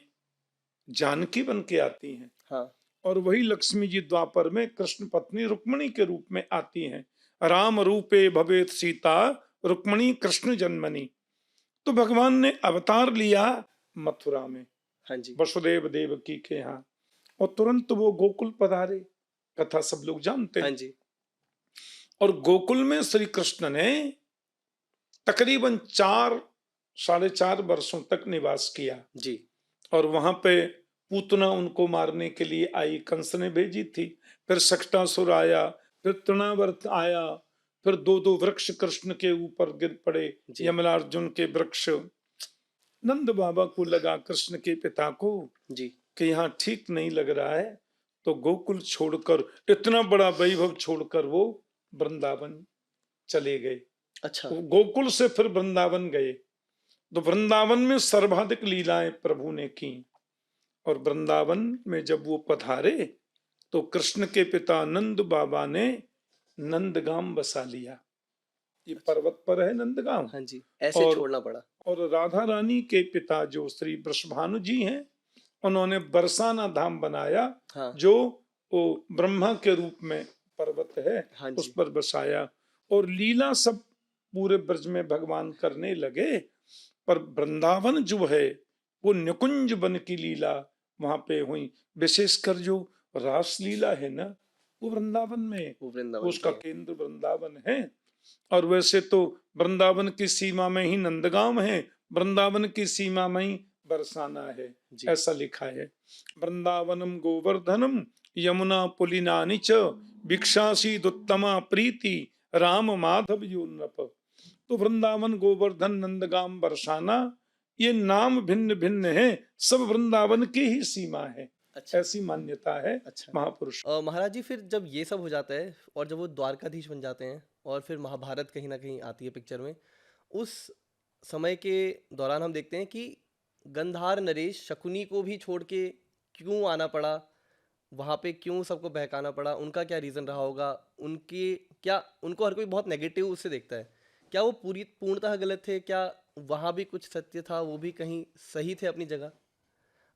जानकी बन के आती हैं। हाँ। और वही लक्ष्मी जी द्वापर में कृष्ण पत्नी रुक्मणी के रूप में आती हैं। राम रूपे भवेत सीता रुक्मणी कृष्ण जन्मनी। तो भगवान ने अवतार लिया मथुरा में। हाँ जी। वसुदेव देवकी के यहाँ, और तुरंत वो गोकुल पधारे। कथा सब लोग जानते हैं। हाँ जी। और गोकुल में श्री कृष्ण ने तकरीबन 4-4.5 वर्षों तक निवास किया। जी। और वहां पे पूतना उनको मारने के लिए आई, कंस ने भेजी थी। फिर सक्टासुर आया, फिर तृणावर्त आया, फिर 2 वृक्ष कृष्ण के ऊपर गिर पड़े, यमलार्जुन के वृक्ष। नंद बाबा को लगा, कृष्ण के पिता को, जी, कि यहाँ ठीक नहीं लग रहा है, तो गोकुल छोड़कर, इतना बड़ा वैभव छोड़कर वो वृंदावन चले गए। अच्छा। गोकुल से फिर वृंदावन गए। तो वृंदावन में सर्वाधिक लीलाएं प्रभु ने की। और वृंदावन में जब वो पधारे तो कृष्ण के पिता नंद बाबा ने नंदगाम बसा लिया। ये पर्वत पर है नंदगाम। हाँ जी, ऐसे छोड़ना पड़ा। और राधा रानी के पिता जो श्री वृषभानु जी हैं, उन्होंने बरसाना धाम बनाया। हाँ। जो वो ब्रह्मा के रूप में पर्वत है, हाँ उस जी। पर बसाया। और लीला सब पूरे ब्रज में भगवान करने लगे। पर वृंदावन जो है वो निकुंज बन की लीला वहां पे हुई। विशेषकर जो रास लीला है ना, वो वृंदावन में, वृंदावन उसका के। केंद्र वृंदावन है। और वैसे तो वृंदावन की सीमा में ही नंदगांव है, वृंदावन की सीमा में ही बरसाना है, ऐसा लिखा है। वृंदावनम गोवर्धनम यमुना पुलिनानि च भिक्षासीदुत्तमा प्रीति राम माधव योन्नप। तो वृंदावन, गोवर्धन, नंदगाम, बरसाना, ये नाम भिन्न भिन्न है, सब वृंदावन की ही सीमा है। अच्छा। ऐसी मान्यता है। अच्छा। महापुरुष। महाराज जी, फिर जब ये सब हो जाता है और जब वो द्वारकाधीश बन जाते हैं और फिर महाभारत कहीं ना कहीं आती है पिक्चर में, उस समय के दौरान हम देखते हैं कि गंधार नरेश शकुनी को भी छोड़ के क्यों आना पड़ा वहाँ पे, क्यों सबको बहकाना पड़ा, उनका क्या रीज़न रहा होगा? उनके क्या, उनको हर कोई बहुत नेगेटिव उससे देखता है, क्या वो पूर्णतः गलत थे? क्या वहाँ भी कुछ सत्य था, वो भी कहीं सही थे अपनी जगह,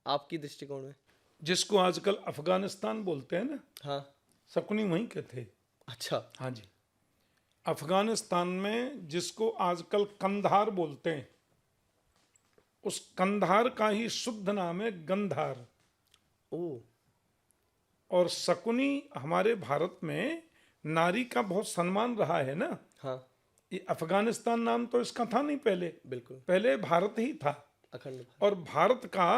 आपकी दृष्टिकोण में? जिसको आजकल अफगानिस्तान बोलते हैं ना, हाँ। शकुनी वहीं के थे। अच्छा। हाँ जी, अफगानिस्तान में जिसको आजकल कंधार बोलते हैं, उस कंधार का ही शुद्ध नाम है गंधार। ओ। और शकुनी हमारे भारत में नारी का बहुत सम्मान रहा है ना। हाँ। ये अफगानिस्तान नाम तो इसका था नहीं पहले, बिल्कुल, पहले भारत ही था। अखंड। और भारत का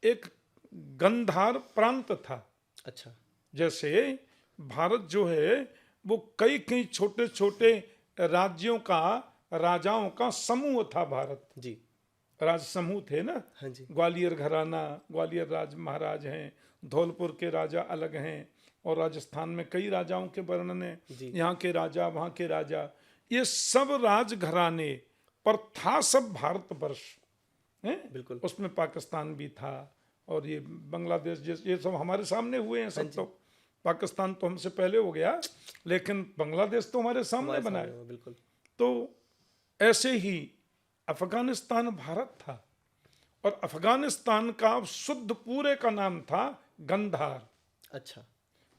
एक गंधार प्रांत था। अच्छा। जैसे भारत जो है वो कई कई छोटे छोटे राज्यों का, राजाओं का समूह था भारत। जी। राज समूह थे ना। हाँ जी। ग्वालियर घराना, ग्वालियर राज महाराज हैं, धौलपुर के राजा अलग हैं, और राजस्थान में कई राजाओं के वर्णन है। जी। यहाँ के राजा, वहाँ के राजा, ये सब राज घराने पर था सब भारतवर्ष है। बिल्कुल। उसमें पाकिस्तान भी था, और ये बांग्लादेश, ये सब हमारे सामने हुए हैं सब। तो पाकिस्तान तो हमसे पहले हो गया, लेकिन बांग्लादेश तो हमारे सामने बना है। बिल्कुल। तो ऐसे ही अफगानिस्तान भारत था, और अफगानिस्तान का शुद्ध पूरे का नाम था गंधार। अच्छा।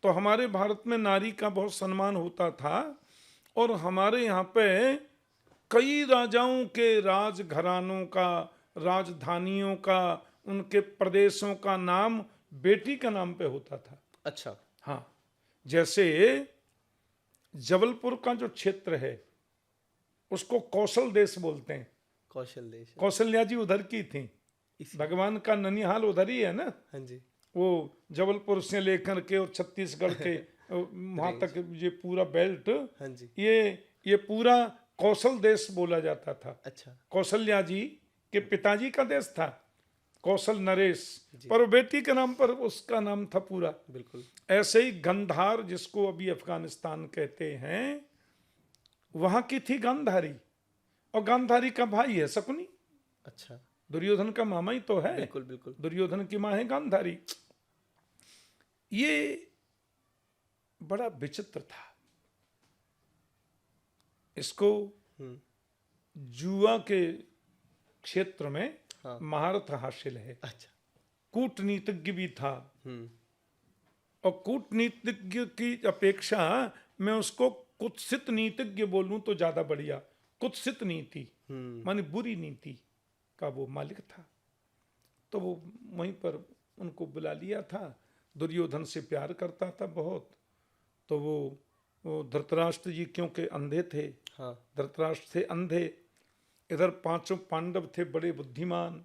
तो हमारे भारत में नारी का बहुत सम्मान होता था, और हमारे यहाँ पे कई राजाओं के राज घरानों का, राजधानियों का, उनके प्रदेशों का नाम बेटी का नाम पे होता था। अच्छा। हाँ, जैसे जबलपुर का जो क्षेत्र है उसको कौशल देश बोलते हैं। कौशल देश। कौशल्या जी उधर की थी, भगवान का ननिहाल उधर ही है ना। हाँ जी। वो जबलपुर से लेकर के और छत्तीसगढ़ के वहां तक ये पूरा बेल्ट, हाँ जी। ये पूरा कौशल देश बोला जाता था। अच्छा। कौशल्या जी के पिताजी का देश था कौशल नरेश, पर बेटी के नाम पर उसका नाम था पूरा। बिल्कुल। ऐसे ही गंधार, जिसको अभी अफगानिस्तान कहते हैं, वहां की थी गांधारी, और गांधारी का भाई है शकुनी। अच्छा। दुर्योधन का मामा ही तो है। बिल्कुल बिल्कुल। दुर्योधन की माँ है गांधारी। ये बड़ा विचित्र था। इसको जुआ के क्षेत्र में महारत हासिल है। अच्छा। कूटनीतिज्ञ भी था, और कूटनीतिज्ञ की अपेक्षा मैं उसको कुत्सित नीतिज्ञ बोलूं तो ज्यादा बढ़िया। कुत्सित नीति माने बुरी नीति का वो मालिक था। तो वो वहीं पर उनको बुला लिया था। दुर्योधन से प्यार करता था बहुत। तो वो धृतराष्ट्र जी क्योंकि अंधे थे, धृतराष्ट्र थे अंधे, इधर पांचों पांडव थे बड़े बुद्धिमान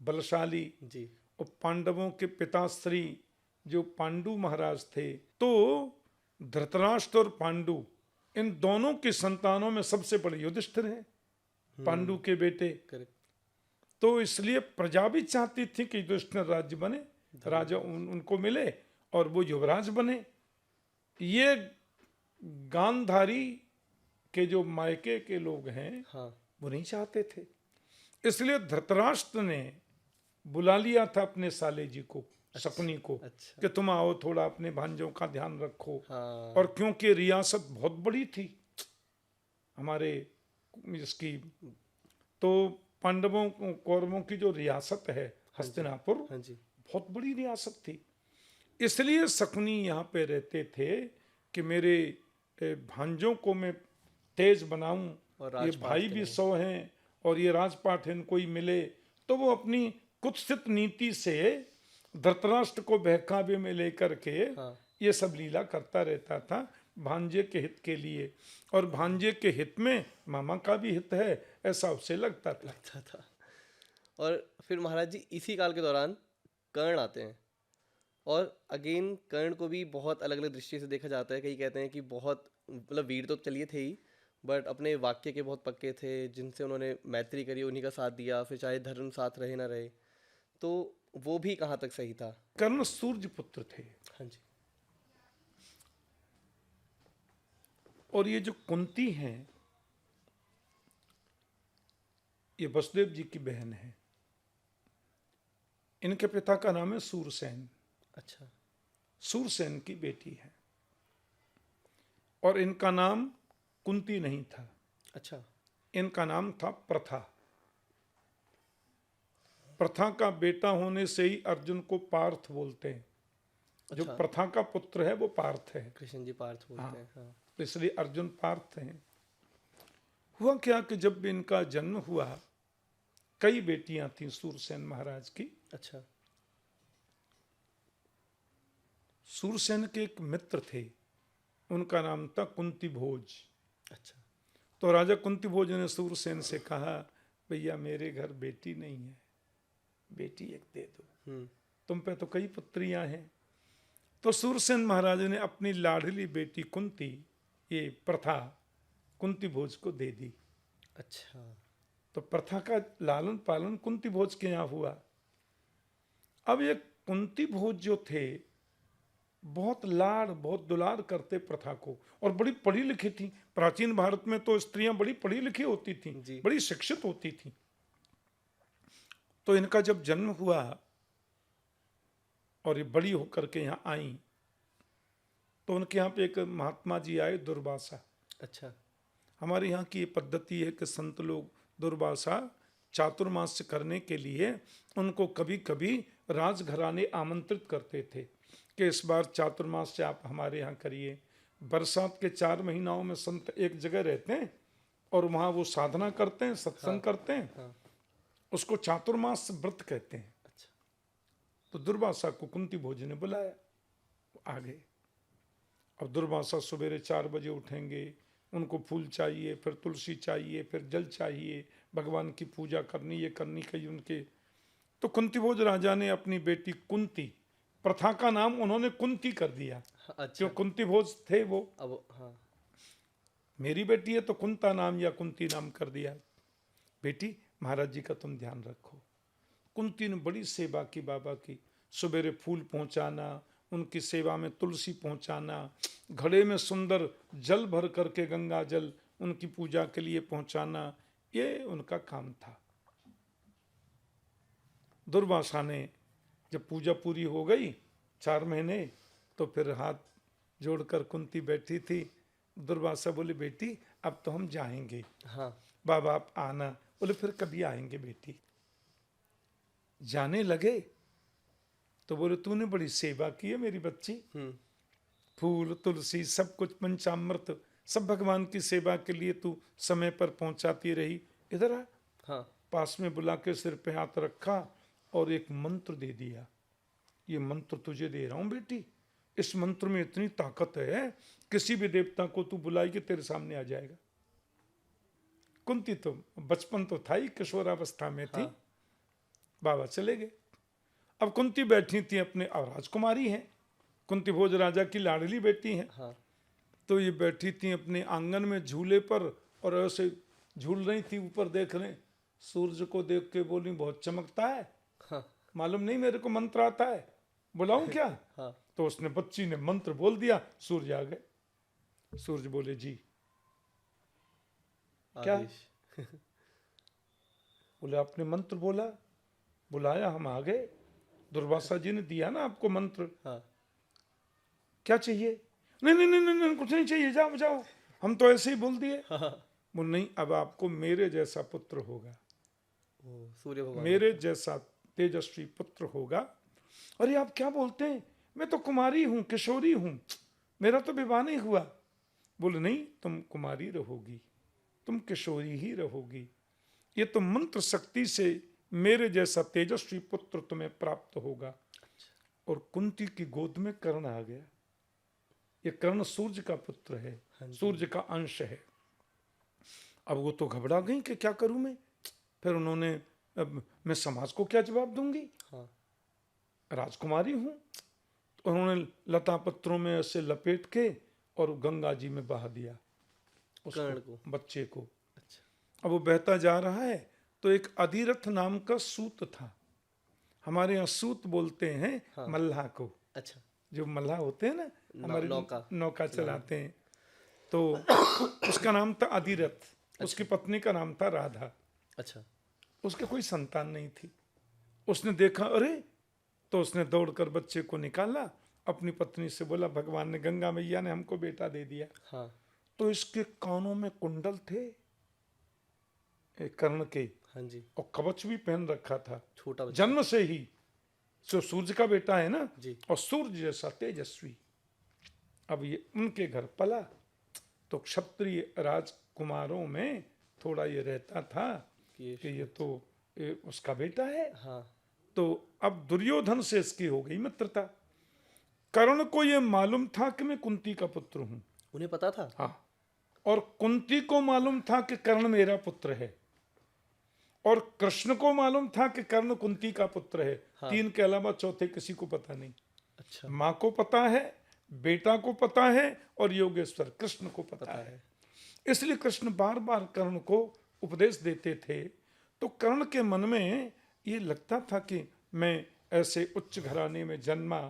बलशाली जी, और पांडवों के पिताश्री जो पांडु महाराज थे, तो धृतराष्ट्र और पांडु इन दोनों की संतानों में सबसे बड़े युधिष्ठिर हैं, पांडु के बेटे। तो इसलिए प्रजा भी चाहती थी कि युधिष्ठिर राज्य बने, राजा उनको मिले और वो युवराज बने। ये गांधारी के जो मायके के लोग हैं वो नहीं चाहते थे। इसलिए धृतराष्ट्र ने बुला लिया था अपने साले जी को, शकुनी को, कि तुम आओ थोड़ा अपने भांजों का ध्यान रखो। और क्योंकि रियासत बहुत बड़ी थी हमारे इसकी, तो पांडवों कौरवों की जो रियासत है हस्तिनापुर, बहुत बड़ी रियासत थी। इसलिए शकुनी यहाँ पे रहते थे कि मेरे भांजों को मैं तेज बनाऊं, ये भाई भी 100 हैं और ये राजपाट है, इनको ही मिले। तो वो अपनी कुत्सित नीति से धृतराष्ट्र को बहकावे में लेकर के ये सब लीला करता रहता था भांजे के हित के लिए, और भांजे के हित में मामा का भी हित है ऐसा उसे लगता था। और फिर महाराज जी इसी काल के दौरान कर्ण आते हैं, और अगेन कर्ण को भी बहुत अलग अलग दृष्टि से देखा जाता है। कई कहते हैं कि बहुत मतलब वीर तो चलिए थे ही, बट अपने वाक्य के बहुत पक्के थे, जिनसे उन्होंने मैत्री करी, उन्हीं का साथ दिया, फिर चाहे धर्म साथ रहे ना रहे। तो वो भी कहाँ तक सही था? कर्ण सूर्य पुत्र थे। हाँ जी। और ये जो कुंती हैं ये वसुदेव जी की बहन है। इनके पिता का नाम है सूरसेन। अच्छा। सूरसेन की बेटी है, और इनका नाम कुंती नहीं था। अच्छा। इनका नाम था प्रथा। प्रथा का बेटा होने से ही अर्जुन को पार्थ बोलते हैं। जो प्रथा का पुत्र है वो पार्थ है। कृष्ण जी पार्थ बोलते हैं। हाँ। तो इसलिए अर्जुन पार्थ हैं। हुआ क्या कि जब इनका जन्म हुआ, कई बेटियां थीं सूरसेन महाराज की। अच्छा। सूरसेन के एक मित्र थे, उनका नाम था कुंती भोज। अच्छा। तो राजा कुंती भोज ने सूरसेन से कहा, भैया मेरे घर बेटी नहीं है, बेटी एक दे दो, तुम पे तो कई पुत्रियां हैं। तो सूरसेन महाराज ने अपनी लाडली बेटी कुंती ये प्रथा कुंती भोज को दे दी। अच्छा। तो प्रथा का लालन पालन कुंती भोज के यहाँ हुआ। अब ये कुंती भोज जो थे बहुत लाड़ बहुत दुलार करते प्रथा को, और बड़ी पढ़ी लिखी थी। प्राचीन भारत में तो स्त्रियां बड़ी पढ़ी लिखी होती थी, बड़ी शिक्षित होती थी। तो इनका जब जन्म हुआ और ये बड़ी होकर के यहाँ आई, तो उनके यहाँ पे एक महात्मा जी आए, दुर्वासा। अच्छा। हमारे यहाँ की ये पद्धति है कि संत लोग दुर्वासा चातुर्मास्य करने के लिए उनको कभी कभी राजघराने आमंत्रित करते थे कि इस बार चातुर्मास्य आप हमारे यहाँ करिए। बरसात के 4 महीनों में संत एक जगह रहते हैं और वहाँ वो साधना करते हैं, सत्संग करते हैं। उसको चातुर्मास्य व्रत कहते हैं। अच्छा। तो दुर्वासा को कुंती भोज ने बुलाया, आ गए। अब दुर्वासा सवेरे 4 बजे उठेंगे, उनको फूल चाहिए, फिर तुलसी चाहिए, फिर जल चाहिए, भगवान की पूजा करनी, ये करनी कही उनके। तो कुंती भोज राजा ने अपनी बेटी कुंती, प्रथा का नाम उन्होंने कुंती कर दिया। अच्छा। क्यों कुंती भोज थे वो। अब हाँ, मेरी बेटी है तो कुंता नाम या कुंती नाम कर दिया। बेटी महाराज जी का तुम ध्यान रखो। कुंती ने बड़ी सेवा की बाबा की, सवेरे फूल पहुंचाना, उनकी सेवा में तुलसी पहुंचाना, घड़े में सुंदर जल भर करके गंगा जल उनकी पूजा के लिए पहुंचाना, ये उनका काम था। दुर्वासा ने जब पूजा पूरी हो गई 4 महीने, तो फिर हाथ जोड़कर कुंती बैठी थी। दुर्वासा बोले बेटी अब तो हम जाएंगे। हाँ। बाबा आप आना। बोले फिर कभी आएंगे बेटी। जाने लगे तो बोले तूने बड़ी सेवा की है मेरी बच्ची। फूल तुलसी सब कुछ पंचामृत सब भगवान की सेवा के लिए तू समय पर पहुंचाती रही। इधर आ। हाँ। पास में बुला के सिर पे हाथ रखा और एक मंत्र दे दिया, ये मंत्र तुझे दे रहा हूं बेटी। इस मंत्र में इतनी ताकत है, किसी भी देवता को तू बुलाएगी तेरे सामने आ जाएगा। कुंती तो बचपन तो था ही, किशोरावस्था में थी। हाँ। बाबा चले गए। अब कुंती बैठी थी अपने, और राजकुमारी हैं, कुंती भोज राजा की लाडली बेटी हैं। हाँ। तो ये बैठी थी अपने आंगन में झूले पर, और ऐसे झूल रही थी, ऊपर देख रहे। सूरज को देख के बोली बहुत चमकता है। हाँ। मालूम नहीं मेरे को मंत्र आता है, बुलाऊं क्या? हाँ। तो उसने बच्ची ने मंत्र बोल दिया, सूरज आ गए। सूरज बोले जी क्या? बोले आपने मंत्र बोला, बुलाया, हम आ गए। दुर्वासा जी ने दिया ना आपको मंत्र। हाँ। क्या चाहिए? नहीं नहीं नहीं नहीं, नहीं कुछ नहीं चाहिए, जाओ जाओ, हम तो ऐसे ही बोल दिए। हाँ। बोले नहीं, अब आपको मेरे जैसा पुत्र होगा, सूर्य भगवान मेरे जैसा तेजस्वी पुत्र होगा। अरे आप क्या बोलते हैं, मैं तो कुमारी हूं, किशोरी हूं, मेरा तो विवाह नहीं हुआ। बोले नहीं, तुम कुमारी रहोगी, तुम किशोरी ही रहोगी। ये तो मंत्र शक्ति से मेरे जैसा तेजस्वी पुत्र तुम्हें प्राप्त होगा। और कुंती की गोद में कर्ण आ गया। ये कर्ण सूर्य का पुत्र है, सूर्य का अंश है। अब वो तो घबरा गई कि क्या करूं मैं। फिर उन्होंने, अब मैं समाज को क्या जवाब दूंगी। हाँ। राजकुमारी हूं। तो उन्होंने लता पत्रों में ऐसे लपेट के और गंगा जी में बहा दिया कर्ण को, बच्चे को। अच्छा। अब वो बहता जा रहा है, तो एक अधिरथ नाम का सूत था। हमारे यहाँ सूत बोलते हैं हाँ। मल्लाह को। अच्छा। जो मल्लाह होते हैं ना, हमारे नौका चलाते हैं। तो उसका नाम था अधिरथ। उसकी पत्नी का नाम था राधा। अच्छा। उसके कोई संतान नहीं थी। उसने देखा, अरे, तो उसने दौड़कर बच्चे को निकाला, अपनी पत्नी से बोला भगवान ने, गंगा मैया ने हमको बेटा दे दिया। हाँ। तो इसके कानों में कुंडल थे कर्ण के। हाँ जी। और कवच भी पहन रखा था, छोटा जन्म से ही। जो सूर्य का बेटा है ना जी। और सूर्य जैसा तेजस्वी। अब ये उनके घर पला, तो क्षत्रिय राजकुमारों में थोड़ा ये रहता था कि ये तो उसका बेटा है। हाँ। तो अब दुर्योधन से इसकी हो गई मित्रता। कर्ण को ये मालूम था कि मैं कुंती का पुत्र हूं। उन्हें पता था। हाँ। और कुंती को मालूम था कि कर्ण मेरा पुत्र है। और कृष्ण को मालूम था कि कर्ण कुंती का पुत्र है। हाँ। 3 के अलावा चौथे किसी को पता नहीं। अच्छा। माँ को पता है, बेटा को पता है और योगेश्वर कृष्ण को पता है। इसलिए कृष्ण बार बार कर्ण को उपदेश देते थे। तो कर्ण के मन में ये लगता था कि मैं ऐसे उच्च घराने में जन्मा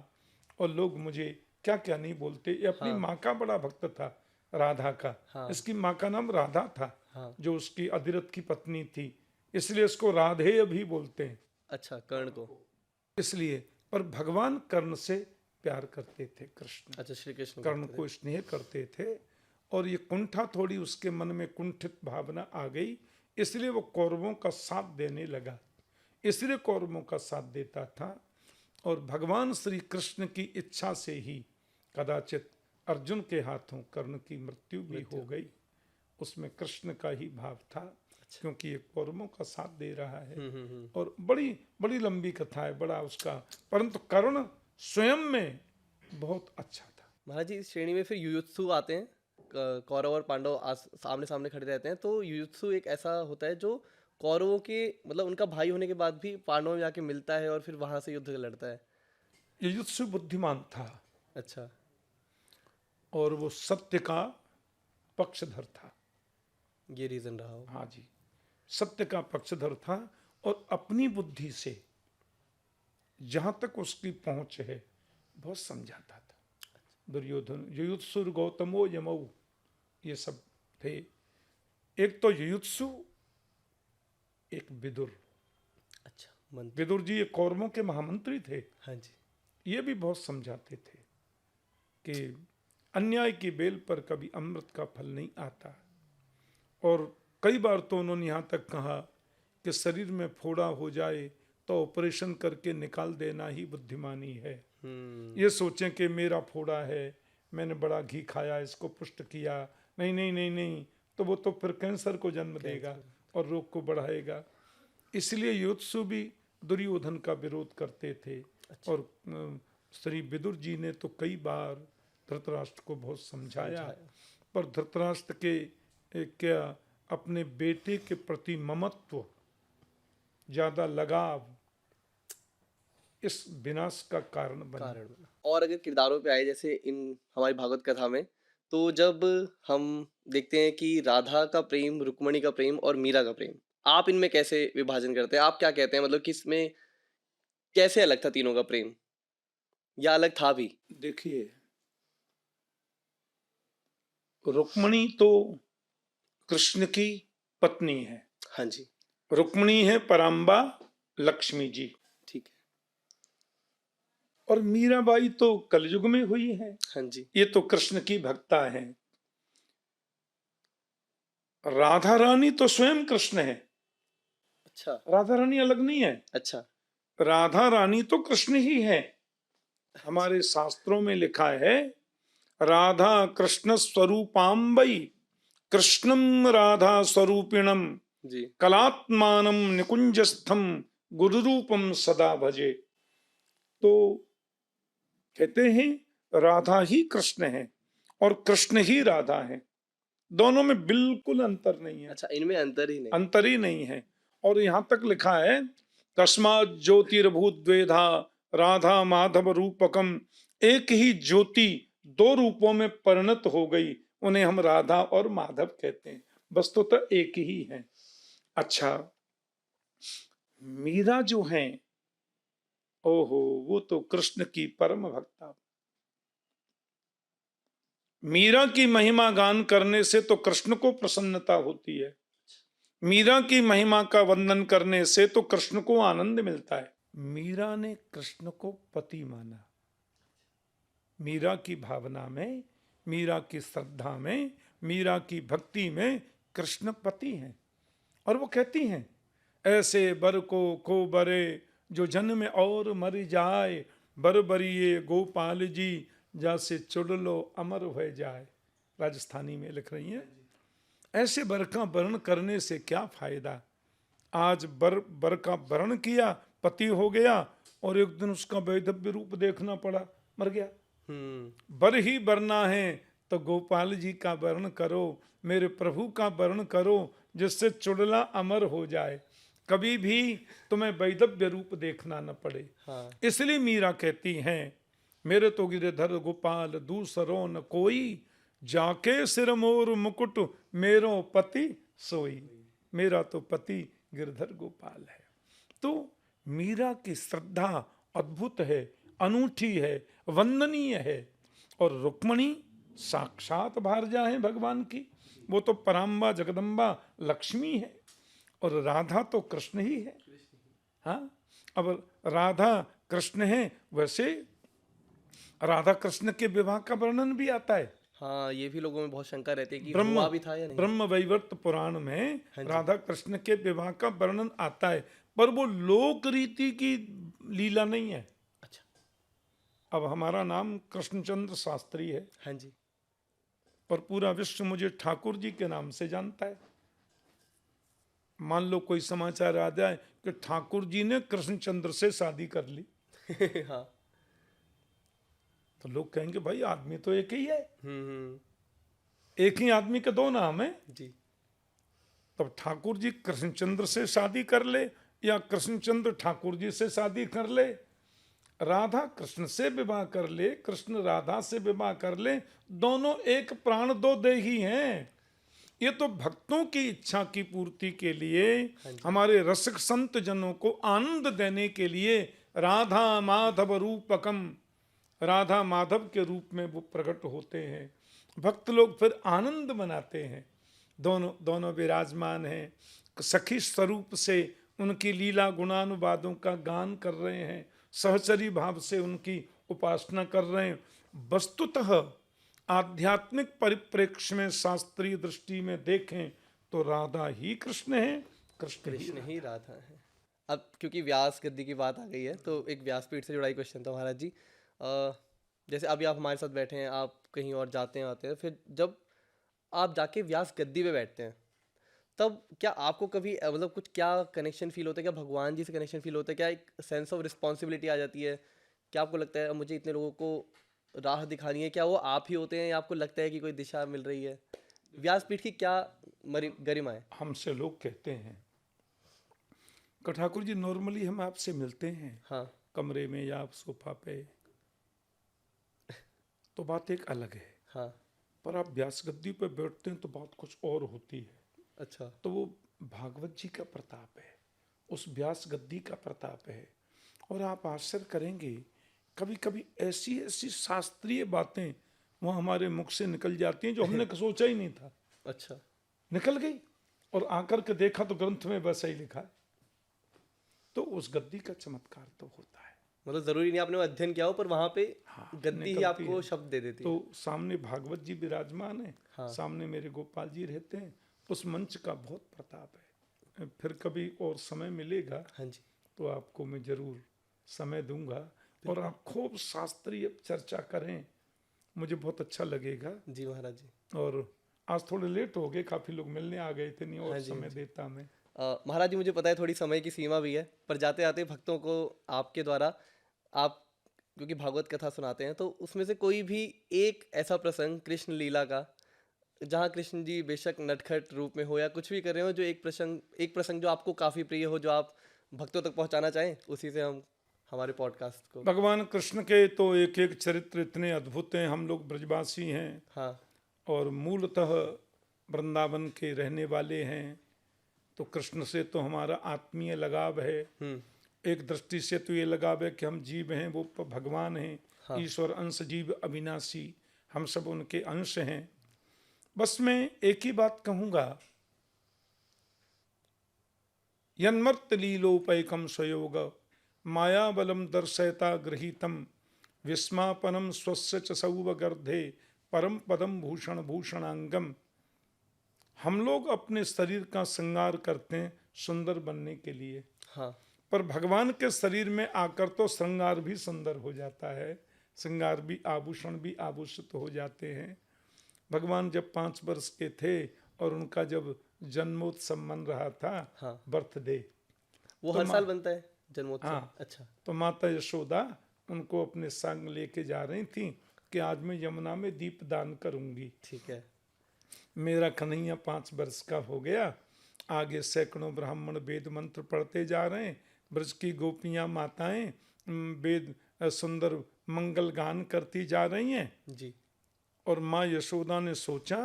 और लोग मुझे क्या क्या नहीं बोलते। ये अपनी हाँ। माँ का बड़ा भक्त था, राधा का। हाँ। इसकी माँ का नाम राधा था, हाँ। जो उसकी अधिरथ की पत्नी थी, इसलिए इसको राधेय भी बोलते हैं। अच्छा, कर्ण को। इसलिए पर भगवान कर्ण से प्यार करते थे कृष्ण, अच्छा, श्री कृष्ण कर्ण करते को स्नेह करते थे। और ये कुंठा थोड़ी उसके मन में कुंठित भावना आ गई, इसलिए वो कौरवों का साथ देने लगा, इसलिए कौरवों का साथ देता था। और भगवान श्री कृष्ण की इच्छा से ही कदाचित अर्जुन के हाथों कर्ण की मृत्यु भी हो गई। उसमें कृष्ण का ही भाव था, क्योंकि ये कौरवों का साथ दे रहा है। और बड़ी बड़ी लंबी कथा है, बड़ा उसका, परंतु कर्ण स्वयं में बहुत अच्छा था। महाराज जी, इस श्रेणी में फिर युयुत्सु आते हैं। कौरव और पांडव सामने सामने खड़े रहते हैं, तो युयुत्सु एक ऐसा होता है जो कौरवों के मतलब उनका भाई होने के बाद भी पांडवों में जाके मिलता है और फिर वहां से युद्ध लड़ता है। युयुत्सु बुद्धिमान था अच्छा। और वो सत्य का पक्षधर था। ये रीजन रहा हो। हाँ जी, सत्य का पक्षधर था और अपनी बुद्धि से जहां तक उसकी पहुंच है बहुत समझाता था। दुर्योधन, युयुत्सुर गौतमो यमऊ, ये सब थे। एक तो युयुत्सु, एक विदुर। अच्छा, मंत्र। विदुर जी ये कौरवों के महामंत्री थे। हाँ जी। ये भी बहुत समझाते थे कि अन्याय की बेल पर कभी अमृत का फल नहीं आता। और कई बार तो उन्होंने यहाँ तक कहा कि शरीर में फोड़ा हो जाए तो ऑपरेशन करके निकाल देना ही बुद्धिमानी है। ये सोचें कि मेरा फोड़ा है, मैंने बड़ा घी खाया, इसको पुष्ट किया, नहीं नहीं नहीं नहीं, तो वो तो फिर कैंसर को जन्म देगा और रोग को बढ़ाएगा। इसलिए युयुत्सु भी दुर्योधन का विरोध करते थे। अच्छा। और श्री विदुर जी ने तो कई बार धृतराष्ट्र को बहुत समझाया, पर धृतराष्ट्र के क्या अपने बेटे के प्रति ममत्व, ज्यादा लगाव इस विनाश का कारण बना। और अगर किरदारों पे आए जैसे इन हमारी भागवत कथा में, तो जब हम देखते हैं कि राधा का प्रेम, रुक्मणी का प्रेम और मीरा का प्रेम, आप इनमें कैसे विभाजन करते हैं? आप क्या कहते हैं, मतलब किसमें कैसे अलग था तीनों का प्रेम, या अलग था भी? देखिए, रुक्मणी तो कृष्ण की पत्नी है। हाँ जी। रुक्मणी है पराम्बा लक्ष्मी जी। ठीक है। और मीराबाई तो कलयुग में हुई है। हाँ जी। ये तो कृष्ण की भक्ता है। राधा रानी तो स्वयं कृष्ण है। अच्छा। राधा रानी अलग नहीं है। अच्छा। राधा रानी तो कृष्ण ही है। हमारे शास्त्रों में लिखा है, राधा कृष्ण स्वरूपाम्बई कृष्णम राधा स्वरूपिणम जी। कलात्मानम निकुंजस्थम गुरुरूपम सदा भजे। तो कहते हैं राधा ही कृष्ण है और कृष्ण ही राधा है, दोनों में बिल्कुल अंतर नहीं है। अच्छा, इनमें अंतर ही नहीं। अंतर ही नहीं है। और यहां तक लिखा है, तस्मात् ज्योतिर्भूद्वेधा राधा माधव रूपकम, एक ही ज्योति दो रूपों में परिणत हो गई, उन्हें हम राधा और माधव कहते हैं, वस्तुतः एक ही है। अच्छा, मीरा जो है, ओहो, वो तो कृष्ण की परम भक्ता। मीरा की महिमा गान करने से तो कृष्ण को प्रसन्नता होती है। मीरा की महिमा का वंदन करने से तो कृष्ण को आनंद मिलता है। मीरा ने कृष्ण को पति माना। मीरा की भावना में, मीरा की श्रद्धा में, मीरा की भक्ति में कृष्ण पति हैं। और वो कहती हैं, ऐसे बर को बरे जो जन्म में और मर जाए, बर बरिए गोपाल जी जैसे चुड़ लो अमर हो जाए। राजस्थानी में लिख रही हैं, ऐसे बर का वर्ण करने से क्या फायदा। आज बर का वर्ण किया, पति हो गया, और एक दिन उसका वैधव्य रूप देखना पड़ा, मर गया। बर ही बरना है तो गोपाल जी का वर्ण करो, मेरे प्रभु का वर्ण करो, जिससे चुड़ला अमर हो जाए, कभी भी तुम्हें वैधव्य रूप देखना न पड़े। हाँ। इसलिए मीरा कहती हैं मेरे तो गिरधर गोपाल दूसरो न कोई, जाके सिर मोर मुकुट मेरो पति सोई। मेरा तो पति गिरधर गोपाल है। तो मीरा की श्रद्धा अद्भुत है, अनूठी है, वंदनीय है। और रुक्मणी साक्षात भारजा है भगवान की, वो तो पराम्बा जगदम्बा लक्ष्मी है। और राधा तो कृष्ण ही है। हाँ, अब राधा कृष्ण है, वैसे राधा कृष्ण के विवाह का वर्णन भी आता है। हाँ, ये भी लोगों में बहुत शंका रहती है कि ब्रह्म हुआ भी था या नहीं। ब्रह्म वैवर्त पुराण में हाँ जी। राधा कृष्ण के विवाह का वर्णन आता है, पर वो लोक रीति की लीला नहीं है। अच्छा। अब हमारा नाम कृष्णचंद्र शास्त्री है, हाँ जी। और पूरा विश्व मुझे ठाकुर जी के नाम से जानता है। मान लो कोई समाचार आ जाए कि ठाकुर जी ने कृष्णचंद्र से शादी कर ली, हाँ। तो लोग कहेंगे भाई आदमी तो एक ही है, हम्म। एक ही आदमी के दो नाम है। जी। तब ठाकुर जी कृष्णचंद्र से शादी कर ले, या कृष्णचंद्र ठाकुर जी से शादी कर ले, राधा कृष्ण से विवाह कर ले, कृष्ण राधा से विवाह कर ले, दोनों एक प्राण दो देही हैं। ये तो भक्तों की इच्छा की पूर्ति के लिए, हमारे रसिक संत जनों को आनंद देने के लिए राधा माधव रूपकम, राधा माधव के रूप में वो प्रकट होते हैं। भक्त लोग फिर आनंद मनाते हैं। दोनों विराजमान हैं, सखी स्वरूप से उनकी लीला गुणानुवादों का गान कर रहे हैं, सहचरी भाव से उनकी उपासना कर रहे हैं। वस्तुतः आध्यात्मिक परिप्रेक्ष्य में, शास्त्रीय दृष्टि में देखें तो राधा ही कृष्ण है, कृष्ण ही राधा है। अब क्योंकि व्यास गद्दी की बात आ गई है, तो एक व्यासपीठ से जुड़ा ही क्वेश्चन था महाराज जी। जैसे अभी आप हमारे साथ बैठे हैं, आप कहीं और जाते हैं आते हैं, फिर जब आप जाके व्यास गद्दी पे बैठते हैं, तब क्या आपको कभी मतलब कुछ क्या कनेक्शन फील होता है? क्या भगवान जी से कनेक्शन फील होता है? क्या एक सेंस ऑफ रिस्पॉन्सिबिलिटी आ जाती है? क्या आपको लगता है मुझे इतने लोगों को राह दिखानी है? क्या वो आप ही होते हैं, या आपको लगता है कि कोई दिशा मिल रही है? व्यासपीठ की क्या गरिमा है? हमसे लोग कहते हैं कि ठाकुर जी नॉर्मली हम आपसे मिलते हैं, हाँ। कमरे में या आप सोफा पे, तो बात एक अलग है। हाँ। पर आप व्यास गद्दी पे बैठते हैं तो बात कुछ और होती है। अच्छा। तो वो भागवत जी का प्रताप है, उस व्यास गद्दी का प्रताप है। और आप आश्चर्य करेंगे, कभी कभी ऐसी ऐसी शास्त्रीय बातें वो हमारे मुख से निकल जाती हैं जो हमने सोचा ही नहीं था। अच्छा। निकल गई, और आकर के देखा तो ग्रंथ में वैसा ही लिखा है। तो उस गद्दी का चमत्कार तो होता है। मतलब जरूरी नहीं आपने वो अध्ययन किया हो, पर वहां पे हाँ, गद्दी ही निकलती आपको है। शब्द दे देती है। तो सामने भागवत जी विराजमान है, हाँ। सामने मेरे गोपाल जी रहते हैं, उस मंच का बहुत प्रताप है। फिर कभी और समय मिलेगा हाँ जी। तो आपको मैं जरूर समय दूंगा, और आप खूब शास्त्रीय चर्चा करें, मुझे बहुत अच्छा लगेगा। जी महाराज जी। और आज थोड़े लेट हो गए, काफी लोग मिलने आ गए थे, नहीं और हाँ जी, समय हाँ जी। देता मैं। महाराज जी, मुझे पता है थोड़ी समय की सीमा भी है, पर जाते आते भक्तों को आपके द्वारा, आप क्योंकि भागवत कथा सुनाते हैं, तो उसमें से कोई भी एक ऐसा प्रसंग कृष्ण लीला का, जहाँ कृष्ण जी बेशक नटखट रूप में हो या कुछ भी कर रहे हो, जो एक प्रसंग जो आपको काफ़ी प्रिय हो, जो आप भक्तों तक पहुँचाना चाहें, उसी से हम हमारे पॉडकास्ट को। भगवान कृष्ण के तो एक एक चरित्र इतने अद्भुत हैं। हम लोग ब्रजवासी हैं, हाँ। और मूलतः वृंदावन के रहने वाले हैं, तो कृष्ण से तो हमारा आत्मीय लगाव है। एक दृष्टि से तो ये लगाव है कि हम जीव हैं, वो भगवान हैं। हाँ। ईश्वर अंश जीव अविनाशी, हम सब उनके अंश हैं। बस मैं एक ही बात कहूँगा, यन्मर्त लीलोपैकम स्वयोग मायाबलम दर्शयता गृहीतम विस्मापनम स्वस्य च सौवगर्धे परम पदम भूषण भूषणांगम। हम लोग अपने शरीर का श्रृंगार करते हैं सुंदर बनने के लिए, हाँ। पर भगवान के शरीर में आकर तो श्रृंगार भी सुंदर हो जाता है, श्रृंगार भी, आभूषण भी आभूषित हो जाते हैं। भगवान जब 5 वर्ष के थे और उनका जब जन्मोत्सव मन रहा था, हाँ। बर्थडे, वो तो हर साल बनता है जन्मोत्सव? हाँ। अच्छा। तो माता यशोदा उनको अपने संग लेके जा रही थी कि आज मैं यमुना में दीप दान करूंगी। ठीक है। मेरा कन्हैया 5 वर्ष का हो गया, आगे सैकड़ों ब्राह्मण वेद मंत्र पढ़ते जा रहे हैं, ब्रज की गोपियां माताएं वेद सुंदर मंगल गान करती जा रही हैं। जी। और माँ यशोदा ने सोचा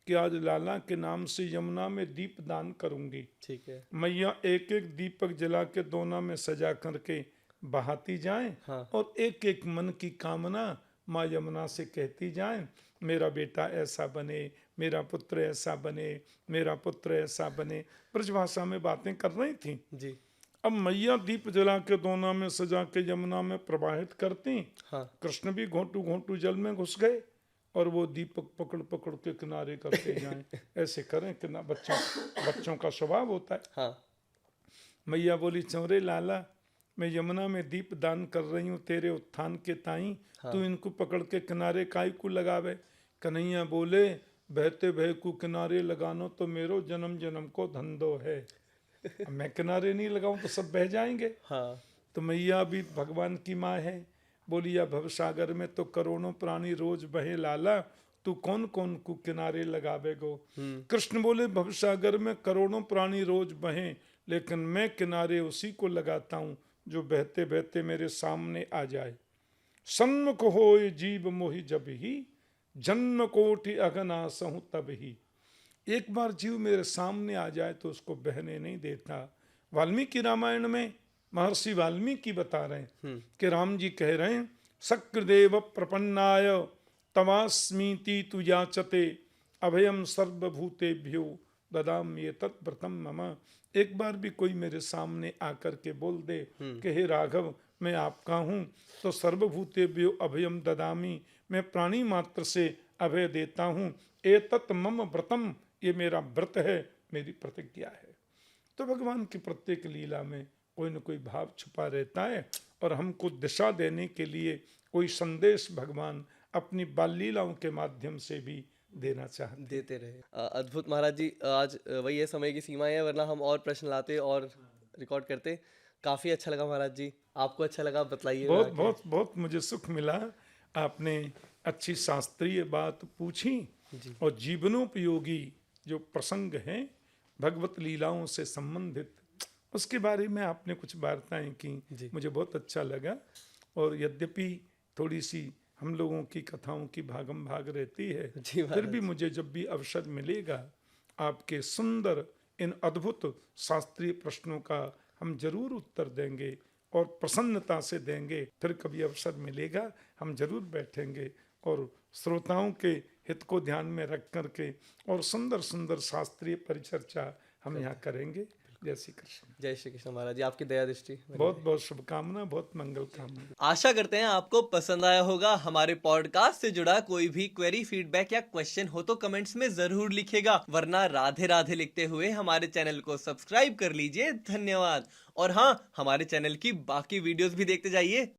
कि आज लाला के नाम से यमुना में दीप दान करूंगी। ठीक है। मैया एक एक दीपक जला के दोना में सजा करके बहाती जाएं। हाँ। और एक एक मन की कामना माँ यमुना से कहती जाएं, मेरा बेटा ऐसा बने, मेरा पुत्र ऐसा बने, मेरा पुत्र ऐसा बने। ब्रजभाषा में बातें कर रही थी। जी। अब मैया दीप जला के दोना में सजा के यमुना में प्रवाहित करती। हाँ। कृष्ण भी घोंटू घोंटू जल में घुस गए और वो दीपक पकड़ पकड़ के किनारे करते जाएं। ऐसे करें कि ना, बच्चों का स्वभाव होता है। हाँ। मैया बोली, चौरे लाला, मैं यमुना में दीप दान कर रही हूँ तेरे उत्थान के ताई। हाँ। तू इनको पकड़ के किनारे काई को लगावे। कन्हैया बोले, बहते बहे को किनारे लगानो तो मेरो जन्म जन्म को धंधो है। अब मैं किनारे नहीं लगाऊं तो सब बह जाएंगे। हाँ। तो मैया भी भगवान की माँ है। बोली, या भवसागर में तो करोड़ों प्राणी रोज बहे लाला, तू कौन कौन को किनारे लगावे गो। कृष्ण बोले, भवसागर में करोड़ों प्राणी रोज बहे, लेकिन मैं किनारे उसी को लगाता हूँ जो बहते बहते मेरे सामने आ जाए। सन्मुख होए जीव मोहि जब ही, जन्म कोटि अगनासहु तब ही। एक बार जीव मेरे सामने आ जाए तो उसको बहने नहीं देता। वाल्मीकि रामायण में महर्षि वाल्मीकि बता रहे हैं कि राम जी कह रहे हैं, शक्रदेव प्रपन्नाय तवास्मीति तु याचते, अभयम सर्वभूतेभ्यो ददाम्ये तत्व्रतम मम। एक बार भी कोई मेरे सामने आकर के बोल दे कि हे राघव, मैं आपका हूँ, तो सर्वभूतेभ्यो अभयम ददामी, मैं प्राणी मात्र से अभय देता हूँ। एतत् मम व्रतम, ये मेरा व्रत है, मेरी प्रतिज्ञा है। तो भगवान की प्रत्येक लीला में कोई न कोई भाव छुपा रहता है और हमको दिशा देने के लिए कोई संदेश भगवान अपनी बाल लीलाओं के माध्यम से भी देना चाहते, देते रहे। अद्भुत महाराज जी। आज वही है, समय की सीमाएं है, वरना हम और प्रश्न लाते और रिकॉर्ड करते। काफी अच्छा लगा महाराज जी। आपको अच्छा लगा, बताइए। बहुत बहुत बहुत मुझे सुख मिला। आपने अच्छी शास्त्रीय बात पूछी और जीवनोपयोगी जो प्रसंग हैं भगवत लीलाओं से संबंधित, उसके बारे में आपने कुछ वार्ताएं की, मुझे बहुत अच्छा लगा। और यद्यपि थोड़ी सी हम लोगों की कथाओं की भागम भाग रहती है, फिर भी मुझे जब भी अवसर मिलेगा आपके सुंदर इन अद्भुत शास्त्रीय प्रश्नों का हम जरूर उत्तर देंगे और प्रसन्नता से देंगे। फिर कभी अवसर मिलेगा हम जरूर बैठेंगे और श्रोताओं के हित को ध्यान में रख करके और सुंदर सुंदर शास्त्रीय परिचर्चा हम यहाँ करेंगे। जय श्री कृष्ण। जय श्री कृष्ण महाराज जी, आपकी दया दृष्टि। बहुत बहुत शुभकामना, बहुत मंगल कामना। आशा करते हैं आपको पसंद आया होगा। हमारे पॉडकास्ट से जुड़ा कोई भी क्वेरी, फीडबैक या क्वेश्चन हो तो कमेंट्स में जरूर लिखेगा, वरना राधे राधे लिखते हुए हमारे चैनल को सब्सक्राइब कर लीजिए। धन्यवाद। और हाँ, हमारे चैनल की बाकी वीडियोस भी देखते जाइए।